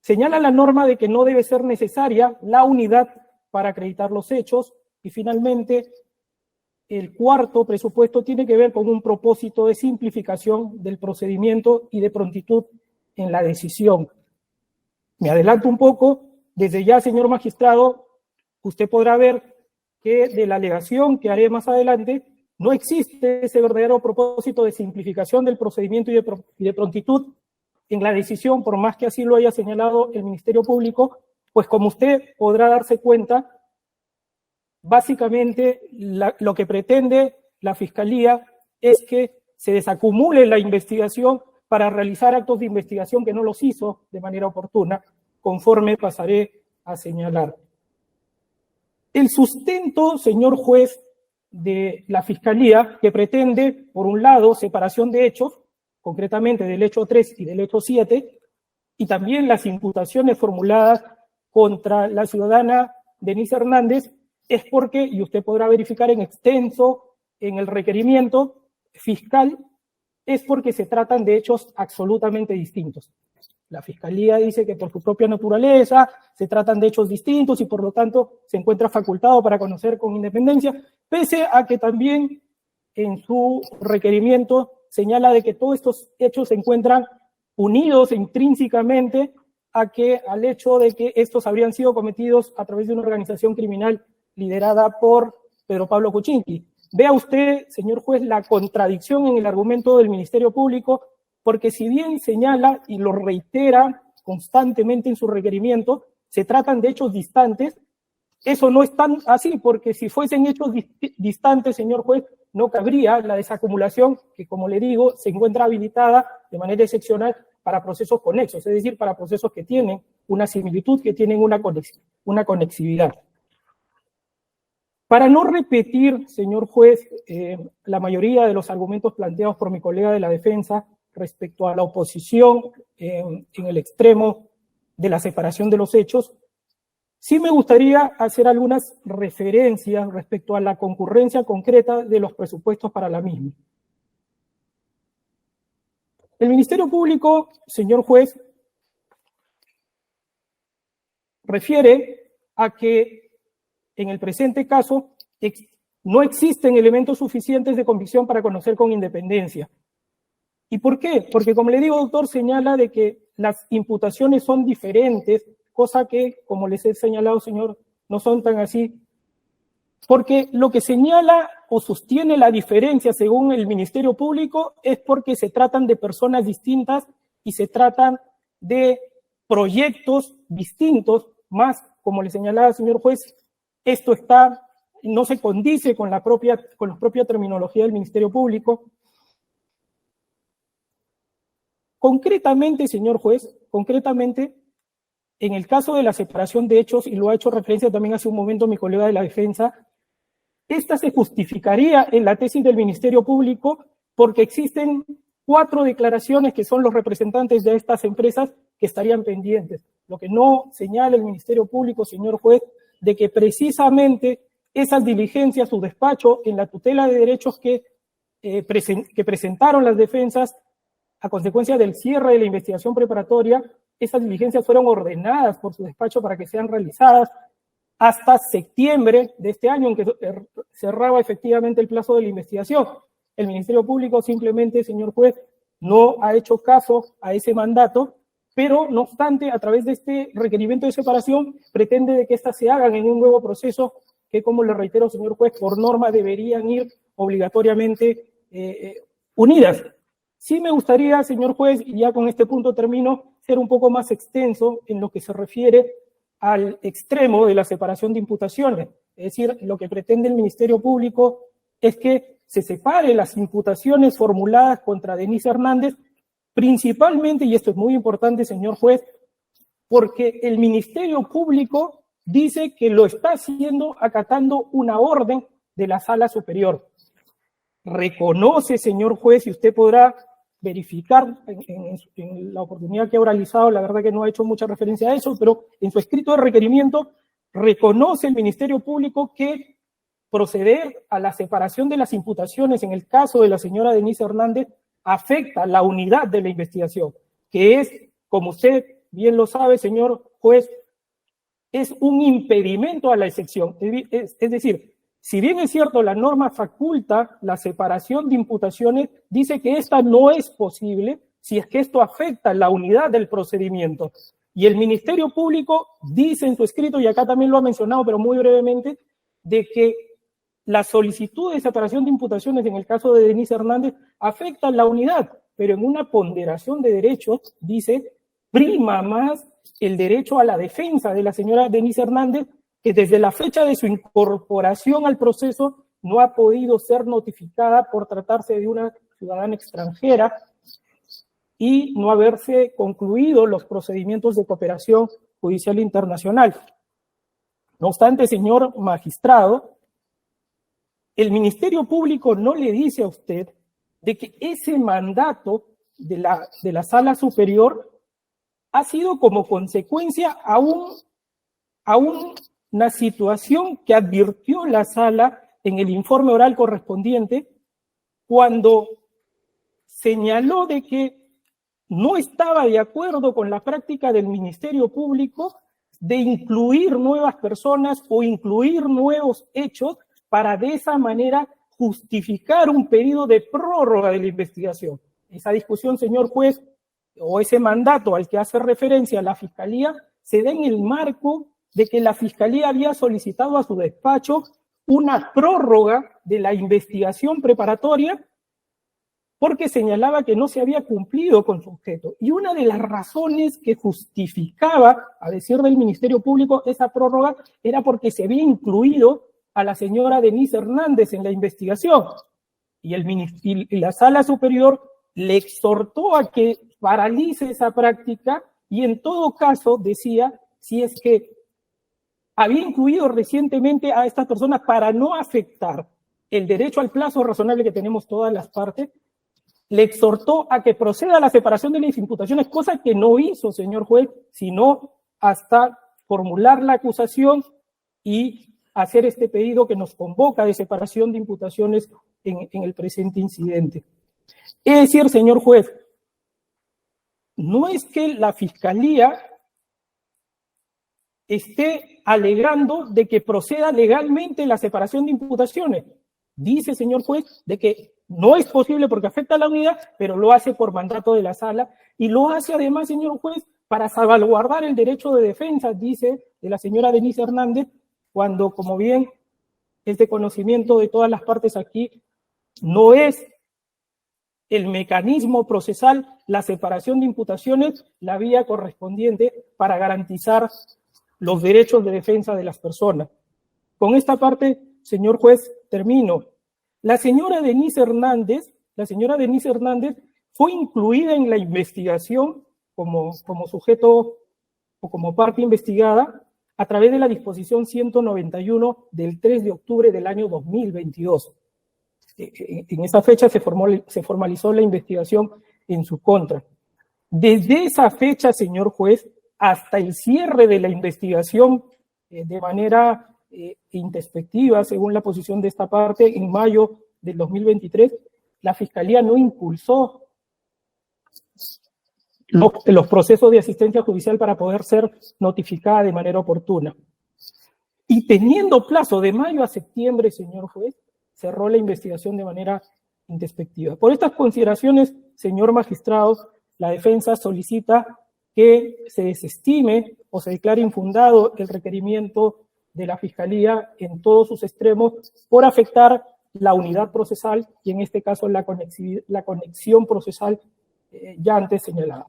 señala la norma de que no debe ser necesaria la unidad para acreditar los hechos. Y finalmente, el cuarto presupuesto tiene que ver con un propósito de simplificación del procedimiento y de prontitud en la decisión. Me adelanto un poco, desde ya, señor magistrado, usted podrá ver que de la alegación que haré más adelante, no existe ese verdadero propósito de simplificación del procedimiento y de prontitud en la decisión, por más que así lo haya señalado el Ministerio Público, pues como usted podrá darse cuenta, básicamente lo que pretende la Fiscalía es que se desacumule la investigación para realizar actos de investigación que no los hizo de manera oportuna, conforme pasaré a señalar. El sustento, señor juez, de la Fiscalía, que pretende, por un lado, separación de hechos, concretamente del hecho 3 y del hecho 7, y también las imputaciones formuladas contra la ciudadana Denise Hernández, es porque, y usted podrá verificar en extenso en el requerimiento fiscal, es porque se tratan de hechos absolutamente distintos. La Fiscalía dice que por su propia naturaleza se tratan de hechos distintos y por lo tanto se encuentra facultado para conocer con independencia, pese a que también en su requerimiento señala de que todos estos hechos se encuentran unidos intrínsecamente al hecho de que estos habrían sido cometidos a través de una organización criminal liderada por Pedro Pablo Kuczynski. Vea usted, señor juez, la contradicción en el argumento del Ministerio Público, porque si bien señala y lo reitera constantemente en su requerimiento, se tratan de hechos distantes, eso no es tan así, porque si fuesen hechos distantes, señor juez, no cabría la desacumulación que, como le digo, se encuentra habilitada de manera excepcional para procesos conexos, es decir, para procesos que tienen una similitud, que tienen una conexividad. Para no repetir, señor juez, la mayoría de los argumentos planteados por mi colega de la defensa respecto a la oposición en el extremo de la separación de los hechos, sí me gustaría hacer algunas referencias respecto a la concurrencia concreta de los presupuestos para la misma. El Ministerio Público, señor juez, refiere a que en el presente caso no existen elementos suficientes de convicción para conocer con independencia. ¿Y por qué? Porque, como le digo, doctor, señala de que las imputaciones son diferentes, cosa que, como les he señalado, señor, no son tan así. Porque lo que señala o sostiene la diferencia, según el Ministerio Público, es porque se tratan de personas distintas y se tratan de proyectos distintos, más, como le señalaba, señor juez, esto no se condice con la propia terminología del Ministerio Público. Concretamente, señor juez, en el caso de la separación de hechos, y lo ha hecho referencia también hace un momento mi colega de la defensa, esta se justificaría en la tesis del Ministerio Público porque existen 4 declaraciones que son los representantes de estas empresas que estarían pendientes. Lo que no señala el Ministerio Público, señor juez, de que precisamente esas diligencias, su despacho en la tutela de derechos que presentaron las defensas a consecuencia del cierre de la investigación preparatoria, esas diligencias fueron ordenadas por su despacho para que sean realizadas hasta septiembre de este año, en que cerraba efectivamente el plazo de la investigación. El Ministerio Público simplemente, señor juez, no ha hecho caso a ese mandato, pero no obstante, a través de este requerimiento de separación, pretende de que éstas se hagan en un nuevo proceso que, como le reitero, señor juez, por norma deberían ir obligatoriamente unidas. Sí me gustaría, señor juez, y ya con este punto termino, ser un poco más extenso en lo que se refiere al extremo de la separación de imputaciones. Es decir, lo que pretende el Ministerio Público es que se separe las imputaciones formuladas contra Denise Hernández, principalmente, y esto es muy importante, señor juez, porque el Ministerio Público dice que lo está haciendo acatando una orden de la Sala Superior. Reconoce, señor juez, y usted podrá verificar en la oportunidad que ha oralizado, la verdad que no ha hecho mucha referencia a eso, pero en su escrito de requerimiento reconoce el Ministerio Público que proceder a la separación de las imputaciones en el caso de la señora Denise Hernández afecta la unidad de la investigación, que es, como usted bien lo sabe, señor juez, es un impedimento a la excepción. Es decir, si bien es cierto, la norma faculta la separación de imputaciones, dice que esta no es posible si es que esto afecta la unidad del procedimiento. Y el Ministerio Público dice en su escrito, y acá también lo ha mencionado, pero muy brevemente, de que la solicitud de separación de imputaciones en el caso de Denise Hernández afecta la unidad, pero en una ponderación de derechos, dice, prima más el derecho a la defensa de la señora Denise Hernández, que desde la fecha de su incorporación al proceso no ha podido ser notificada por tratarse de una ciudadana extranjera y no haberse concluido los procedimientos de cooperación judicial internacional. No obstante, señor magistrado, el Ministerio Público no le dice a usted de que ese mandato de la Sala Superior ha sido como consecuencia a una situación que advirtió la Sala en el informe oral correspondiente cuando señaló de que no estaba de acuerdo con la práctica del Ministerio Público de incluir nuevas personas o incluir nuevos hechos para de esa manera justificar un pedido de prórroga de la investigación. Esa discusión, señor juez, o ese mandato al que hace referencia la Fiscalía, se da en el marco de que la Fiscalía había solicitado a su despacho una prórroga de la investigación preparatoria porque señalaba que no se había cumplido con su objeto. Y una de las razones que justificaba, a decir del Ministerio Público, esa prórroga era porque se había incluido a la señora Denise Hernández en la investigación. Y la Sala Superior le exhortó a que paralice esa práctica y en todo caso decía, si es que había incluido recientemente a estas personas para no afectar el derecho al plazo razonable que tenemos todas las partes, le exhortó a que proceda a la separación de las imputaciones, cosa que no hizo, señor juez, sino hasta formular la acusación y hacer este pedido que nos convoca de separación de imputaciones en el presente incidente. Es decir, señor juez, no es que la Fiscalía esté alegando de que proceda legalmente la separación de imputaciones. Dice, señor juez, de que no es posible porque afecta a la unidad, pero lo hace por mandato de la Sala y lo hace además, señor juez, para salvaguardar el derecho de defensa, dice, de la señora Denise Hernández, cuando, como bien es de conocimiento de todas las partes aquí, no es el mecanismo procesal, la separación de imputaciones, la vía correspondiente para garantizar los derechos de defensa de las personas. Con esta parte, señor juez, termino. La señora Denise Hernández fue incluida en la investigación como sujeto o como parte investigada a través de la disposición 191 del 3 de octubre del año 2022. En esa fecha se formalizó la investigación en su contra. Desde esa fecha, señor juez, hasta el cierre de la investigación de manera introspectiva, según la posición de esta parte, en mayo del 2023, la Fiscalía no impulsó los procesos de asistencia judicial para poder ser notificada de manera oportuna. Y teniendo plazo de mayo a septiembre, señor juez, cerró la investigación de manera introspectiva. Por estas consideraciones, señor magistrado, la defensa solicita que se desestime o se declare infundado el requerimiento de la Fiscalía en todos sus extremos por afectar la unidad procesal y en este caso la conexión procesal ya antes señalada.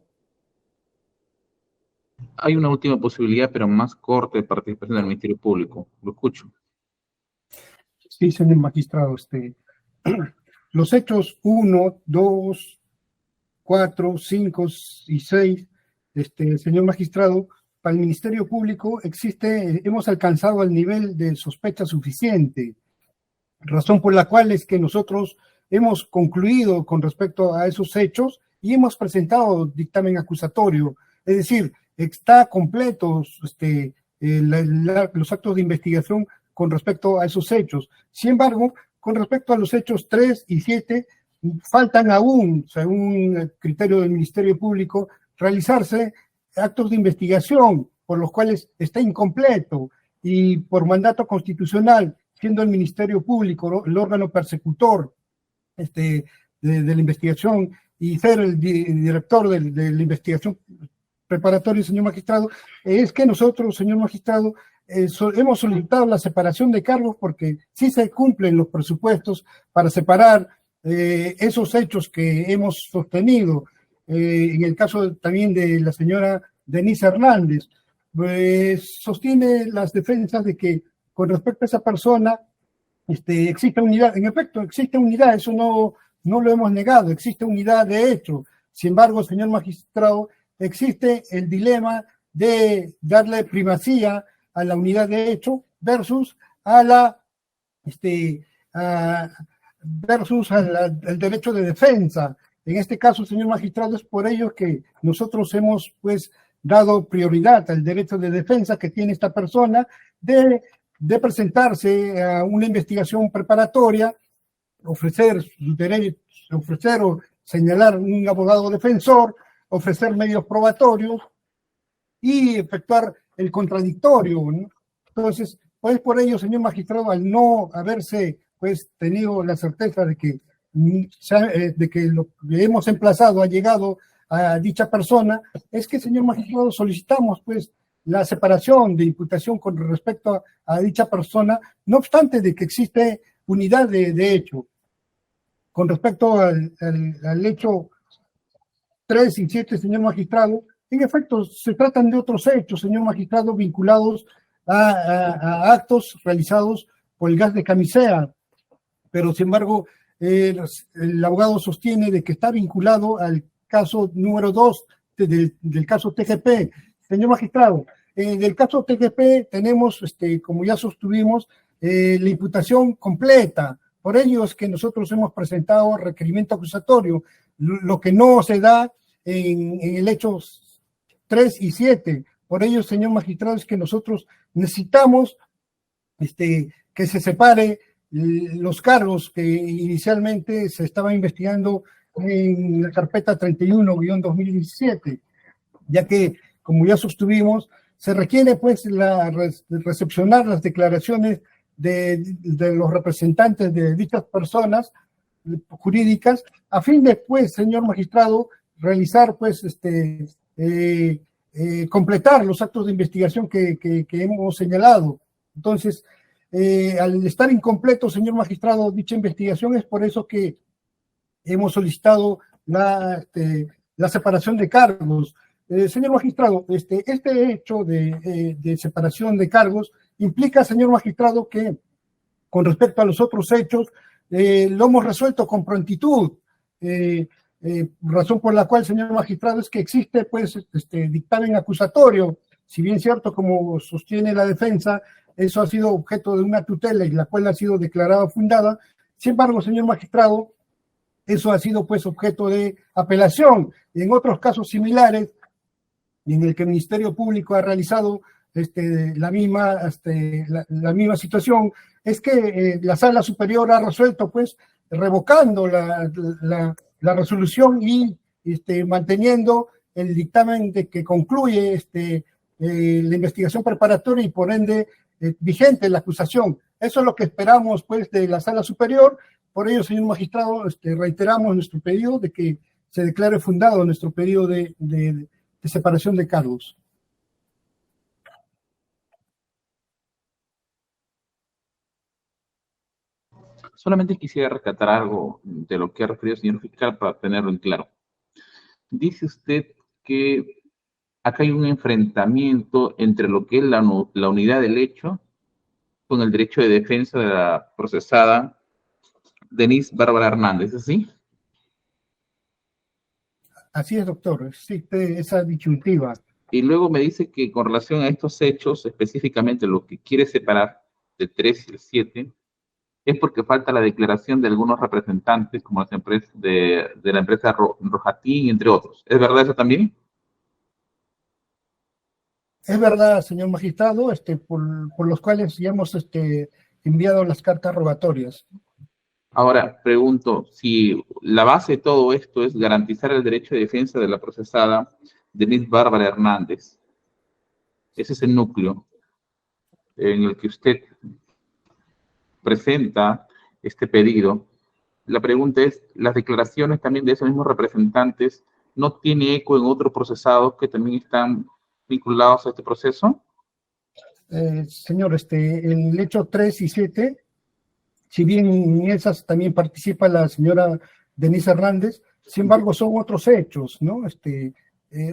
Hay una última posibilidad, pero más corta, de participación del Ministerio Público. Lo escucho. Sí, señor magistrado. Los hechos 1, 2, 4, 5 y 6, señor magistrado, para el Ministerio Público hemos alcanzado el nivel de sospecha suficiente, razón por la cual es que nosotros hemos concluido con respecto a esos hechos y hemos presentado dictamen acusatorio, es decir, está completo los actos de investigación con respecto a esos hechos. Sin embargo, con respecto a los hechos 3 y 7, faltan aún, según el criterio del Ministerio Público, realizarse actos de investigación por los cuales está incompleto y por mandato constitucional, siendo el Ministerio Público el órgano persecutor de la investigación y ser el director de la investigación preparatoria, señor magistrado, es que nosotros, señor magistrado, hemos solicitado la separación de cargos porque sí se cumplen los presupuestos para separar esos hechos que hemos sostenido. En el caso también de la señora Denise Hernández, pues sostiene las defensas de que con respecto a esa persona existe unidad. En efecto, existe unidad, eso no lo hemos negado, existe unidad de hecho. Sin embargo, señor magistrado, existe el dilema de darle primacía a la unidad de hecho versus al derecho de defensa. En este caso, señor magistrado, es por ello que nosotros hemos pues dado prioridad al derecho de defensa que tiene esta persona de presentarse a una investigación preparatoria, ofrecer sus derechos, ofrecer o señalar un abogado defensor, ofrecer medios probatorios y efectuar el contradictorio, ¿no? Entonces, pues por ello, señor magistrado, al no haberse pues tenido la certeza de que lo que hemos emplazado ha llegado a dicha persona, es que, señor magistrado, solicitamos pues la separación de imputación con respecto a dicha persona, no obstante de que existe unidad de hecho. Con respecto al hecho 3 y 7, señor magistrado, en efecto, se tratan de otros hechos, señor magistrado, vinculados a actos realizados por el gas de camisea, pero sin embargo, el abogado sostiene de que está vinculado al caso número 2 del caso TGP. Señor magistrado, del caso TGP tenemos, como ya sostuvimos, la imputación completa. Por ello es que nosotros hemos presentado requerimiento acusatorio, lo que no se da en el hecho 3 y 7. Por ello, señor magistrado, es que nosotros necesitamos que se separe los cargos que inicialmente se estaban investigando en la carpeta 31-2017, ya que, como ya sostuvimos, se requiere pues recepcionar las declaraciones de los representantes de dichas personas jurídicas, a fin de pues, señor magistrado, realizar pues completar los actos de investigación que hemos señalado. Entonces, al estar incompleto, señor magistrado, dicha investigación, es por eso que hemos solicitado la separación de cargos. Señor magistrado, este hecho de separación de cargos implica, señor magistrado, que con respecto a los otros hechos, lo hemos resuelto con prontitud. Razón por la cual, señor magistrado, es que existe pues dictamen acusatorio. Si bien cierto, como sostiene la defensa, eso ha sido objeto de una tutela y la cual ha sido declarada fundada. Sin embargo, señor magistrado, eso ha sido pues objeto de apelación. Y en otros casos similares, en el que el Ministerio Público ha realizado la misma situación, es que la Sala Superior ha resuelto pues revocando la resolución y manteniendo el dictamen de que concluye la investigación preparatoria y por ende vigente la acusación. Eso es lo que esperamos pues de la Sala Superior, Por ello, señor magistrado, reiteramos nuestro pedido de que se declare fundado nuestro pedido de separación de cargos. Solamente quisiera rescatar algo de lo que ha referido el señor fiscal para tenerlo en claro. Dice usted que acá hay un enfrentamiento entre lo que es la unidad del hecho con el derecho de defensa de la procesada Denise Bárbara Hernández, ¿es así? Así es, doctor, existe esa disyuntiva. Y luego me dice que con relación a estos hechos, específicamente lo que quiere separar del 3 y el 7, es porque falta la declaración de algunos representantes, como las empresas de la empresa Rojatín, entre otros. ¿Es verdad eso también? Es verdad, señor magistrado, por los cuales ya hemos enviado las cartas rogatorias. Ahora, pregunto, si la base de todo esto es garantizar el derecho de defensa de la procesada Denise Bárbara Hernández, ese es el núcleo en el que usted presenta este pedido. La pregunta es, ¿las declaraciones también de esos mismos representantes no tiene eco en otros procesados que también están vinculados a este proceso? Señor, el hecho 3 y 7, si bien en esas también participa la señora Denise Hernández, sin embargo son otros hechos, ¿no?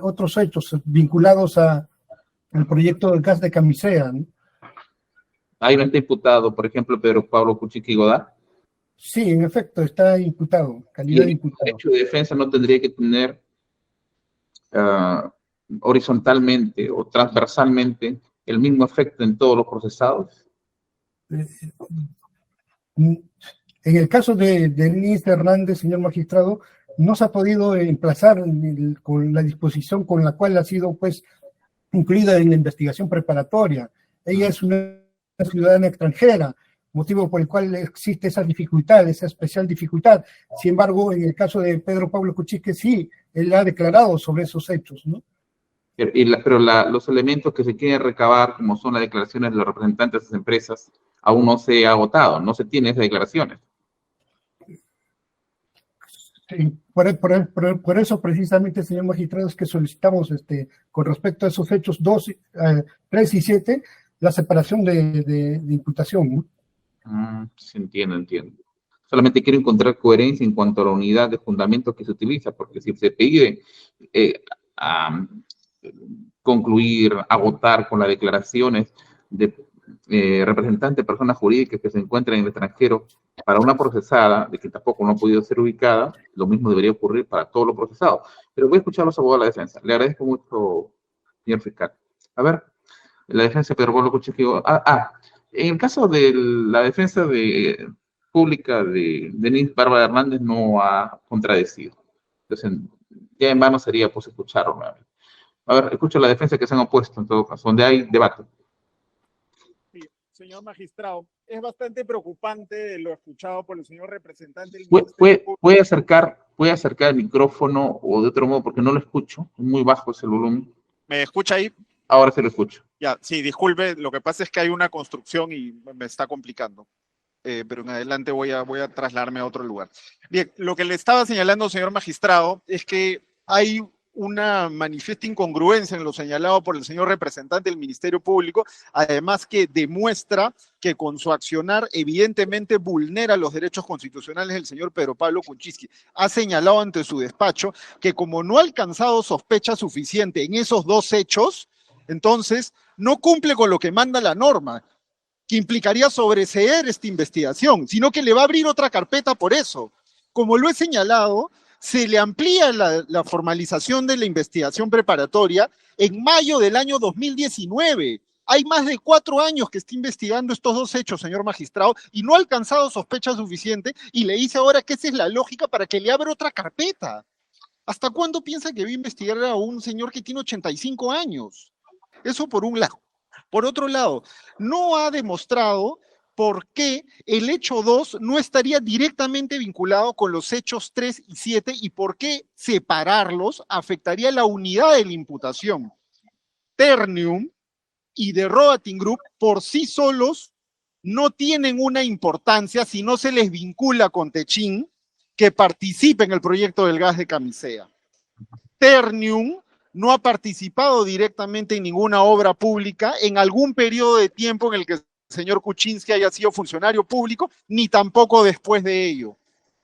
Otros hechos vinculados al proyecto del gas de Camisea, ¿no? Hay un imputado, por ejemplo, Pedro Pablo Kuczynski Godard. Sí, en efecto, está imputado, calidad de imputado. El hecho de defensa no tendría que tener horizontalmente o transversalmente el mismo efecto en todos los procesados. En el caso de Denise Hernández, señor magistrado, no se ha podido emplazar con la disposición con la cual ha sido pues incluida en la investigación preparatoria. Ella es una ciudadana extranjera, motivo por el cual existe esa dificultad, esa especial dificultad. Sin embargo, en el caso de Pedro Pablo Kuczynski, sí, él ha declarado sobre esos hechos, ¿no? Pero los elementos que se quieren recabar, como son las declaraciones de los representantes de esas empresas, aún no se ha agotado, no se tienen esas declaraciones. Sí, por eso precisamente, señor magistrado, es que solicitamos con respecto a esos hechos 3 y 7, la separación de imputación, ¿no? Sí, entiendo. Solamente quiero encontrar coherencia en cuanto a la unidad de fundamento que se utiliza, porque si se pide concluir, agotar con las declaraciones de representantes de personas jurídicas que se encuentran en el extranjero para una procesada, de que tampoco no ha podido ser ubicada, lo mismo debería ocurrir para todos los procesados. Pero voy a escuchar a los abogados de la defensa. Le agradezco mucho, señor fiscal. A ver, la defensa de Pedro Pablo Kuczynski. En el caso de la defensa pública de Denise Bárbara Hernández no ha contradecido. Entonces, ya en vano sería pues escucharlo nuevamente. A ver, escucho la defensa que se han opuesto en todo caso, donde hay debate. Sí, señor magistrado, es bastante preocupante lo escuchado por el señor representante del ¿Puede acercar el micrófono o de otro modo porque no lo escucho? Muy bajo es el volumen. ¿Me escucha ahí? Ahora sí lo escucho. Ya, sí, disculpe, lo que pasa es que hay una construcción y me está complicando. Pero en adelante voy a trasladarme a otro lugar. Bien, lo que le estaba señalando, señor magistrado, es que hay una manifiesta incongruencia en lo señalado por el señor representante del Ministerio Público, además que demuestra que con su accionar evidentemente vulnera los derechos constitucionales del señor Pedro Pablo Kuczynski. Ha señalado ante su despacho que como no ha alcanzado sospecha suficiente en esos dos hechos, entonces no cumple con lo que manda la norma, que implicaría sobreseer esta investigación, sino que le va a abrir otra carpeta por eso. Como lo he señalado, se le amplía la formalización de la investigación preparatoria en mayo del año 2019. Hay más de 4 años que está investigando estos dos hechos, señor magistrado, y no ha alcanzado sospecha suficiente, y le dice ahora que esa es la lógica para que le abra otra carpeta. ¿Hasta cuándo piensa que va a investigar a un señor que tiene 85 años? Eso por un lado. Por otro lado, no ha demostrado por qué el hecho 2 no estaría directamente vinculado con los hechos 3 y 7 y por qué separarlos afectaría la unidad de la imputación. Ternium y The Rohatyn Group por sí solos no tienen una importancia si no se les vincula con Techin que participe en el proyecto del gas de Camisea. Ternium no ha participado directamente en ninguna obra pública en algún periodo de tiempo en el que el señor Kuczynski haya sido funcionario público, ni tampoco después de ello.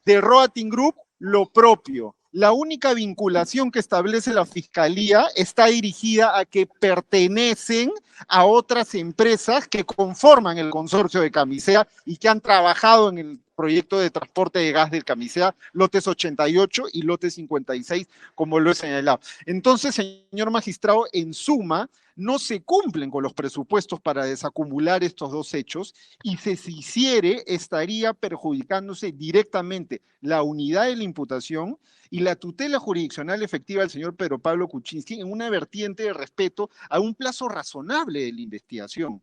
De Roating Group, lo propio. La única vinculación que establece la Fiscalía está dirigida a que pertenecen a otras empresas que conforman el consorcio de Camisea y que han trabajado en el proyecto de transporte de gas del Camisea, lotes 88 y lotes 56, como lo he señalado. Entonces, señor magistrado, en suma, no se cumplen con los presupuestos para desacumular estos dos hechos y si se hiciere, estaría perjudicándose directamente la unidad de la imputación y la tutela jurisdiccional efectiva del señor Pedro Pablo Kuczynski en una vertiente de respeto a un plazo razonable de la investigación.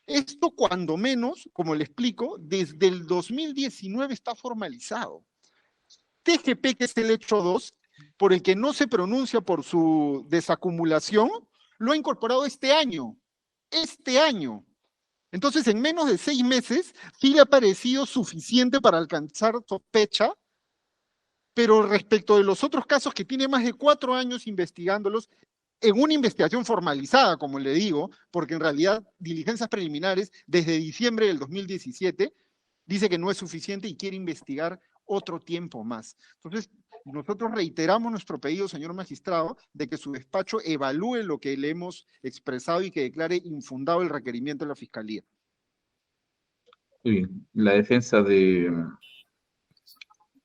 Esto, cuando menos, como le explico, desde el 2019 está formalizado. TGP, que es el hecho 2, por el que no se pronuncia por su desacumulación, lo ha incorporado este año. Este año. Entonces, en menos de 6 meses, sí le ha parecido suficiente para alcanzar sospecha, pero respecto de los otros casos que tiene más de 4 años investigándolos, en una investigación formalizada, como le digo, porque en realidad diligencias preliminares desde diciembre del 2017 dice que no es suficiente y quiere investigar otro tiempo más. Entonces, nosotros reiteramos nuestro pedido, señor magistrado, de que su despacho evalúe lo que le hemos expresado y que declare infundado el requerimiento de la Fiscalía. Muy bien. La defensa de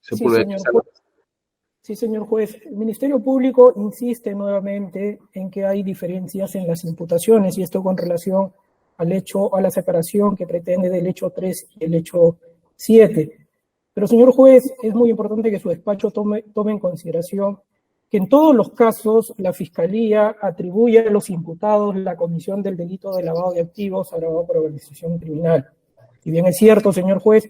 Sepúlveda. Sí, señor juez. El Ministerio Público insiste nuevamente en que hay diferencias en las imputaciones, y esto con relación al hecho, a la separación que pretende del hecho 3 y el hecho 7. Pero, señor juez, es muy importante que su despacho tome en consideración que en todos los casos la Fiscalía atribuye a los imputados la comisión del delito de lavado de activos agravado por organización criminal. Si bien es cierto, señor juez,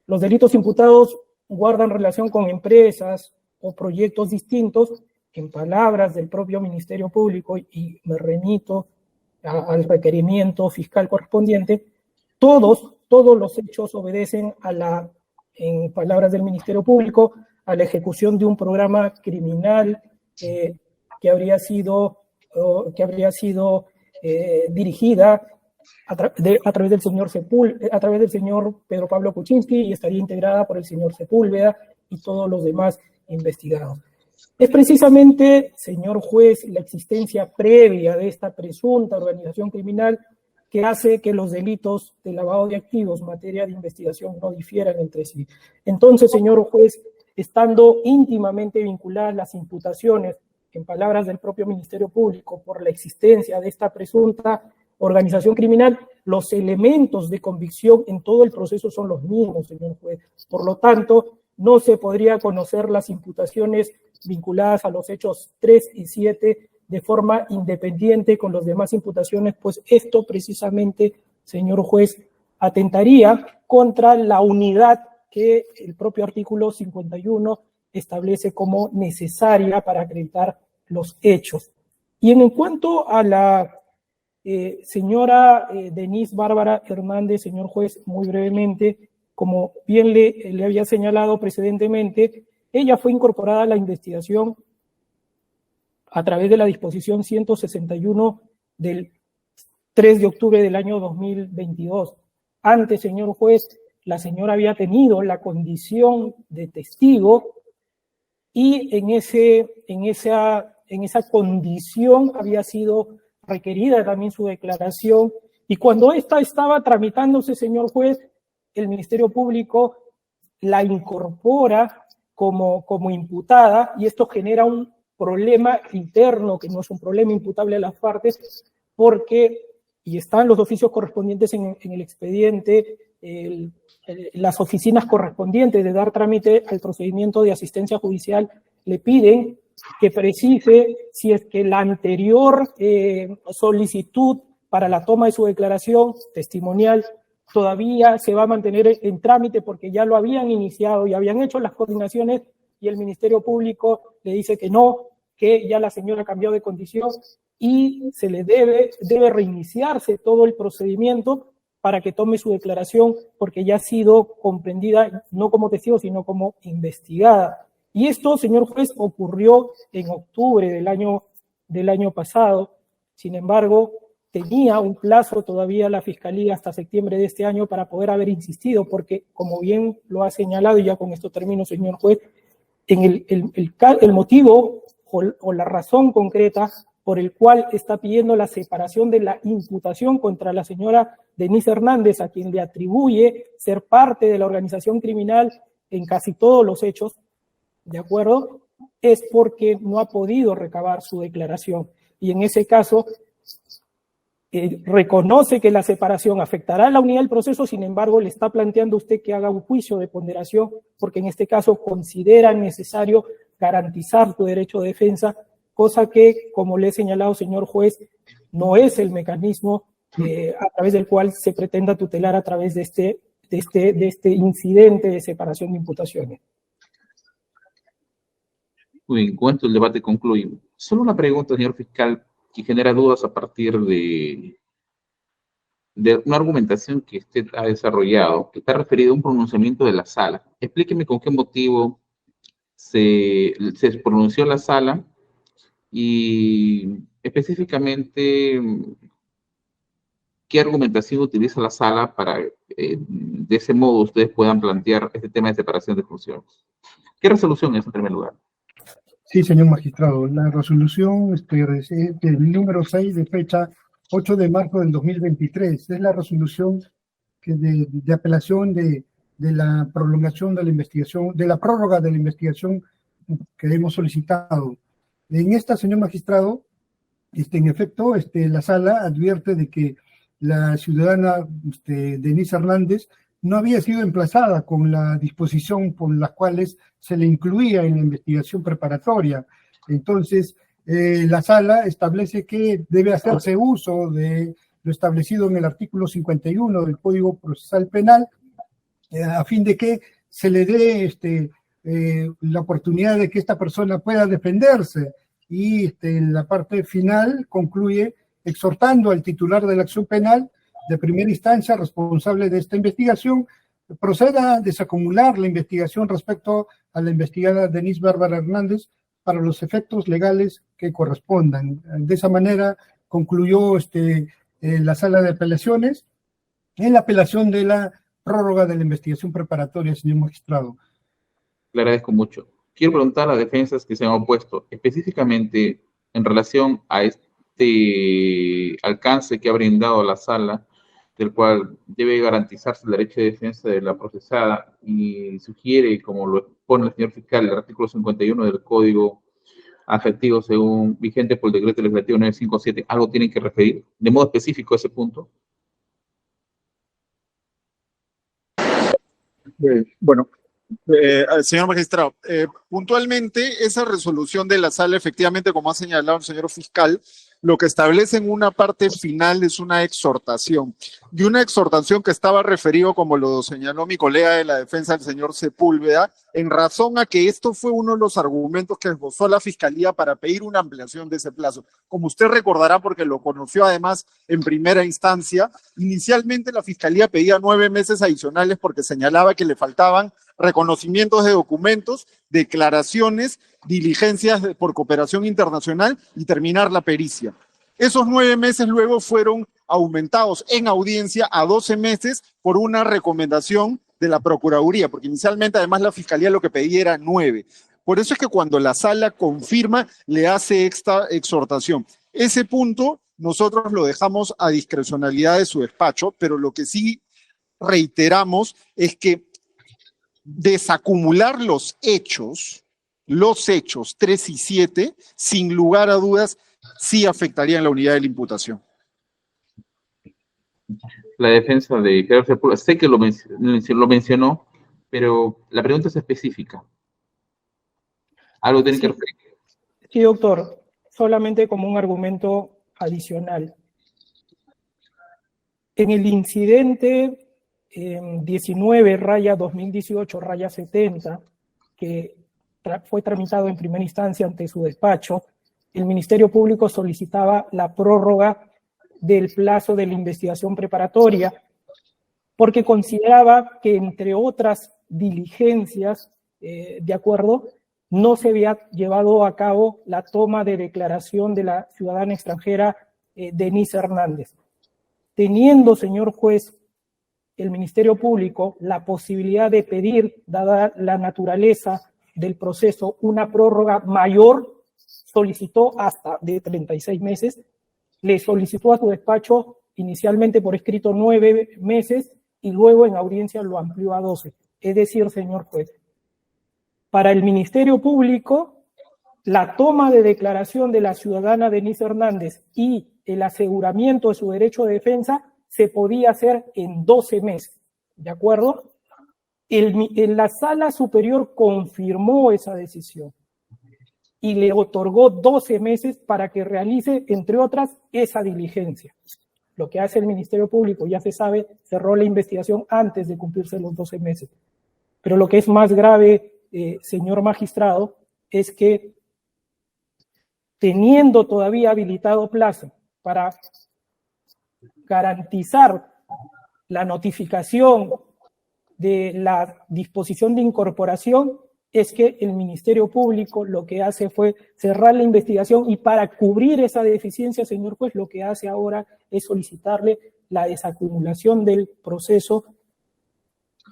los delitos imputados guardan relación con empresas o proyectos distintos, en palabras del propio Ministerio Público, y me remito al requerimiento fiscal correspondiente, todos los hechos obedecen a la, en palabras del Ministerio Público, a la ejecución de un programa criminal que habría sido dirigida a través del señor Pedro Pablo Kuczynski y estaría integrada por el señor Sepúlveda y todos los demás investigados. Es precisamente, señor juez, la existencia previa de esta presunta organización criminal que hace que los delitos de lavado de activos, materia de investigación, no difieran entre sí. Entonces, señor juez, estando íntimamente vinculadas las imputaciones, en palabras del propio Ministerio Público, por la existencia de esta presunta organización criminal, los elementos de convicción en todo el proceso son los mismos, señor juez. Por lo tanto, no se podría conocer las imputaciones vinculadas a los hechos 3 y 7 de forma independiente con las demás imputaciones, pues esto precisamente, señor juez, atentaría contra la unidad que el propio artículo 51 establece como necesaria para acreditar los hechos. Y en cuanto a la señora Denise Bárbara Hernández, señor juez, muy brevemente, como bien le había señalado precedentemente, ella fue incorporada a la investigación a través de la disposición 161 del 3 de octubre del año 2022. Antes, señor juez, la señora había tenido la condición de testigo y en esa condición había sido requerida también su declaración, y cuando esta estaba tramitándose, señor juez, el Ministerio Público la incorpora como imputada, y esto genera un problema interno, que no es un problema imputable a las partes, porque, y están los oficios correspondientes en el expediente, las oficinas correspondientes de dar trámite al procedimiento de asistencia judicial le piden que precise si es que la anterior solicitud para la toma de su declaración testimonial todavía se va a mantener en trámite porque ya lo habían iniciado y habían hecho las coordinaciones, y el Ministerio Público le dice que no, que ya la señora cambió de condición y se le debe reiniciarse todo el procedimiento para que tome su declaración, porque ya ha sido comprendida no como testigo, sino como investigada. Y esto, señor juez, ocurrió en octubre del año pasado. Sin embargo, tenía un plazo todavía la Fiscalía hasta septiembre de este año para poder haber insistido, porque, como bien lo ha señalado, y ya con esto termino, señor juez, en el motivo o la razón concreta por el cual está pidiendo la separación de la imputación contra la señora Denise Hernández, a quien le atribuye ser parte de la organización criminal en casi todos los hechos, ¿de acuerdo? Es porque no ha podido recabar su declaración. Y en ese caso, reconoce que la separación afectará a la unidad del proceso, sin embargo, le está planteando a usted que haga un juicio de ponderación, porque en este caso considera necesario garantizar su derecho de defensa, cosa que, como le he señalado, señor juez, no es el mecanismo a través del cual se pretenda tutelar a través de este incidente de separación de imputaciones. Muy bien, con esto el debate concluye. Solo una pregunta, señor fiscal, que genera dudas a partir de una argumentación que usted ha desarrollado, que está referido a un pronunciamiento de la sala. Explíqueme con qué motivo se pronunció la sala y específicamente qué argumentación utiliza la sala para de ese modo ustedes puedan plantear este tema de separación de funciones. ¿Qué resolución es en primer lugar? Sí, señor magistrado. La resolución del número 6 de fecha 8 de marzo del 2023 es la resolución de apelación de la prolongación de la investigación, de la prórroga de la investigación que hemos solicitado. En esta, señor magistrado, en efecto, la sala advierte de que la ciudadana Denise Hernández no había sido emplazada con la disposición por las cuales se le incluía en la investigación preparatoria. Entonces, la sala establece que debe hacerse uso de lo establecido en el artículo 51 del Código Procesal Penal, a fin de que se le dé la oportunidad de que esta persona pueda defenderse. Y en la parte final concluye exhortando al titular de la acción penal de primera instancia responsable de esta investigación, proceda a desacumular la investigación respecto a la investigada Denise Bárbara Hernández para los efectos legales que correspondan. De esa manera concluyó la sala de apelaciones en la apelación de la prórroga de la investigación preparatoria, señor magistrado. Le agradezco mucho. Quiero preguntar a las defensas que se han opuesto, específicamente en relación a este alcance que ha brindado la sala, del cual debe garantizarse el derecho de defensa de la procesada, y sugiere, como lo expone el señor fiscal, el artículo 51 del Código Afectivo según vigente por el Decreto Legislativo 957, ¿algo tienen que referir de modo específico a ese punto? Bueno, señor magistrado, puntualmente esa resolución de la sala, efectivamente, como ha señalado el señor fiscal, lo que establece en una parte final es una exhortación, y una exhortación que estaba referido, como lo señaló mi colega de la defensa, el señor Sepúlveda, en razón a que esto fue uno de los argumentos que esbozó la Fiscalía para pedir una ampliación de ese plazo. Como usted recordará, porque lo conoció además en primera instancia, inicialmente la Fiscalía pedía 9 meses adicionales porque señalaba que le faltaban reconocimientos de documentos, declaraciones, diligencias por cooperación internacional y terminar la pericia. Esos 9 meses luego fueron aumentados en audiencia a 12 meses por una recomendación de la Procuraduría, porque inicialmente además la Fiscalía lo que pedía era 9. Por eso es que cuando la sala confirma, le hace esta exhortación. Ese punto nosotros lo dejamos a discrecionalidad de su despacho, pero lo que sí reiteramos es que desacumular los hechos 3 y 7, sin lugar a dudas, sí afectarían la unidad de la imputación. La defensa de Gerardo Sepúlveda, sé que lo mencionó, pero la pregunta es específica. ¿Algo tiene que referir? Sí, doctor, solamente como un argumento adicional. En el incidente 19/2018/70, que fue tramitado en primera instancia ante su despacho, el Ministerio Público solicitaba la prórroga del plazo de la investigación preparatoria porque consideraba que, entre otras diligencias, de acuerdo, no se había llevado a cabo la toma de declaración de la ciudadana extranjera Denise Hernández. Teniendo, señor juez, el Ministerio Público la posibilidad de pedir, dada la naturaleza del proceso, una prórroga mayor, solicitó hasta de 36 meses, le solicitó a su despacho inicialmente por escrito 9 meses y luego en audiencia lo amplió a 12. Es decir, señor juez, para el Ministerio Público, la toma de declaración de la ciudadana Denise Hernández y el aseguramiento de su derecho de defensa se podía hacer en 12 meses, ¿de acuerdo? La Sala Superior confirmó esa decisión y le otorgó 12 meses para que realice, entre otras, esa diligencia. Lo que hace el Ministerio Público, ya se sabe, cerró la investigación antes de cumplirse los 12 meses. Pero lo que es más grave, señor magistrado, es que teniendo todavía habilitado plazo para garantizar la notificación de la disposición de incorporación, es que el Ministerio Público lo que hace fue cerrar la investigación y para cubrir esa deficiencia, señor juez, lo que hace ahora es solicitarle la desacumulación del proceso.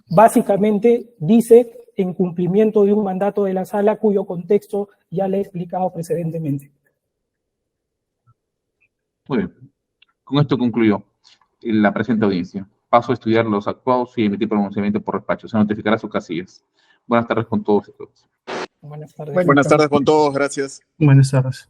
Básicamente dice en cumplimiento de un mandato de la sala cuyo contexto ya le he explicado precedentemente. Muy bien. Con esto concluyó la presente audiencia. Paso a estudiar los actuados y emitir pronunciamiento por despacho. Se notificará sus casillas. Buenas tardes con todos y todas. Buenas tardes. Buenas tardes con todos, gracias. Buenas tardes.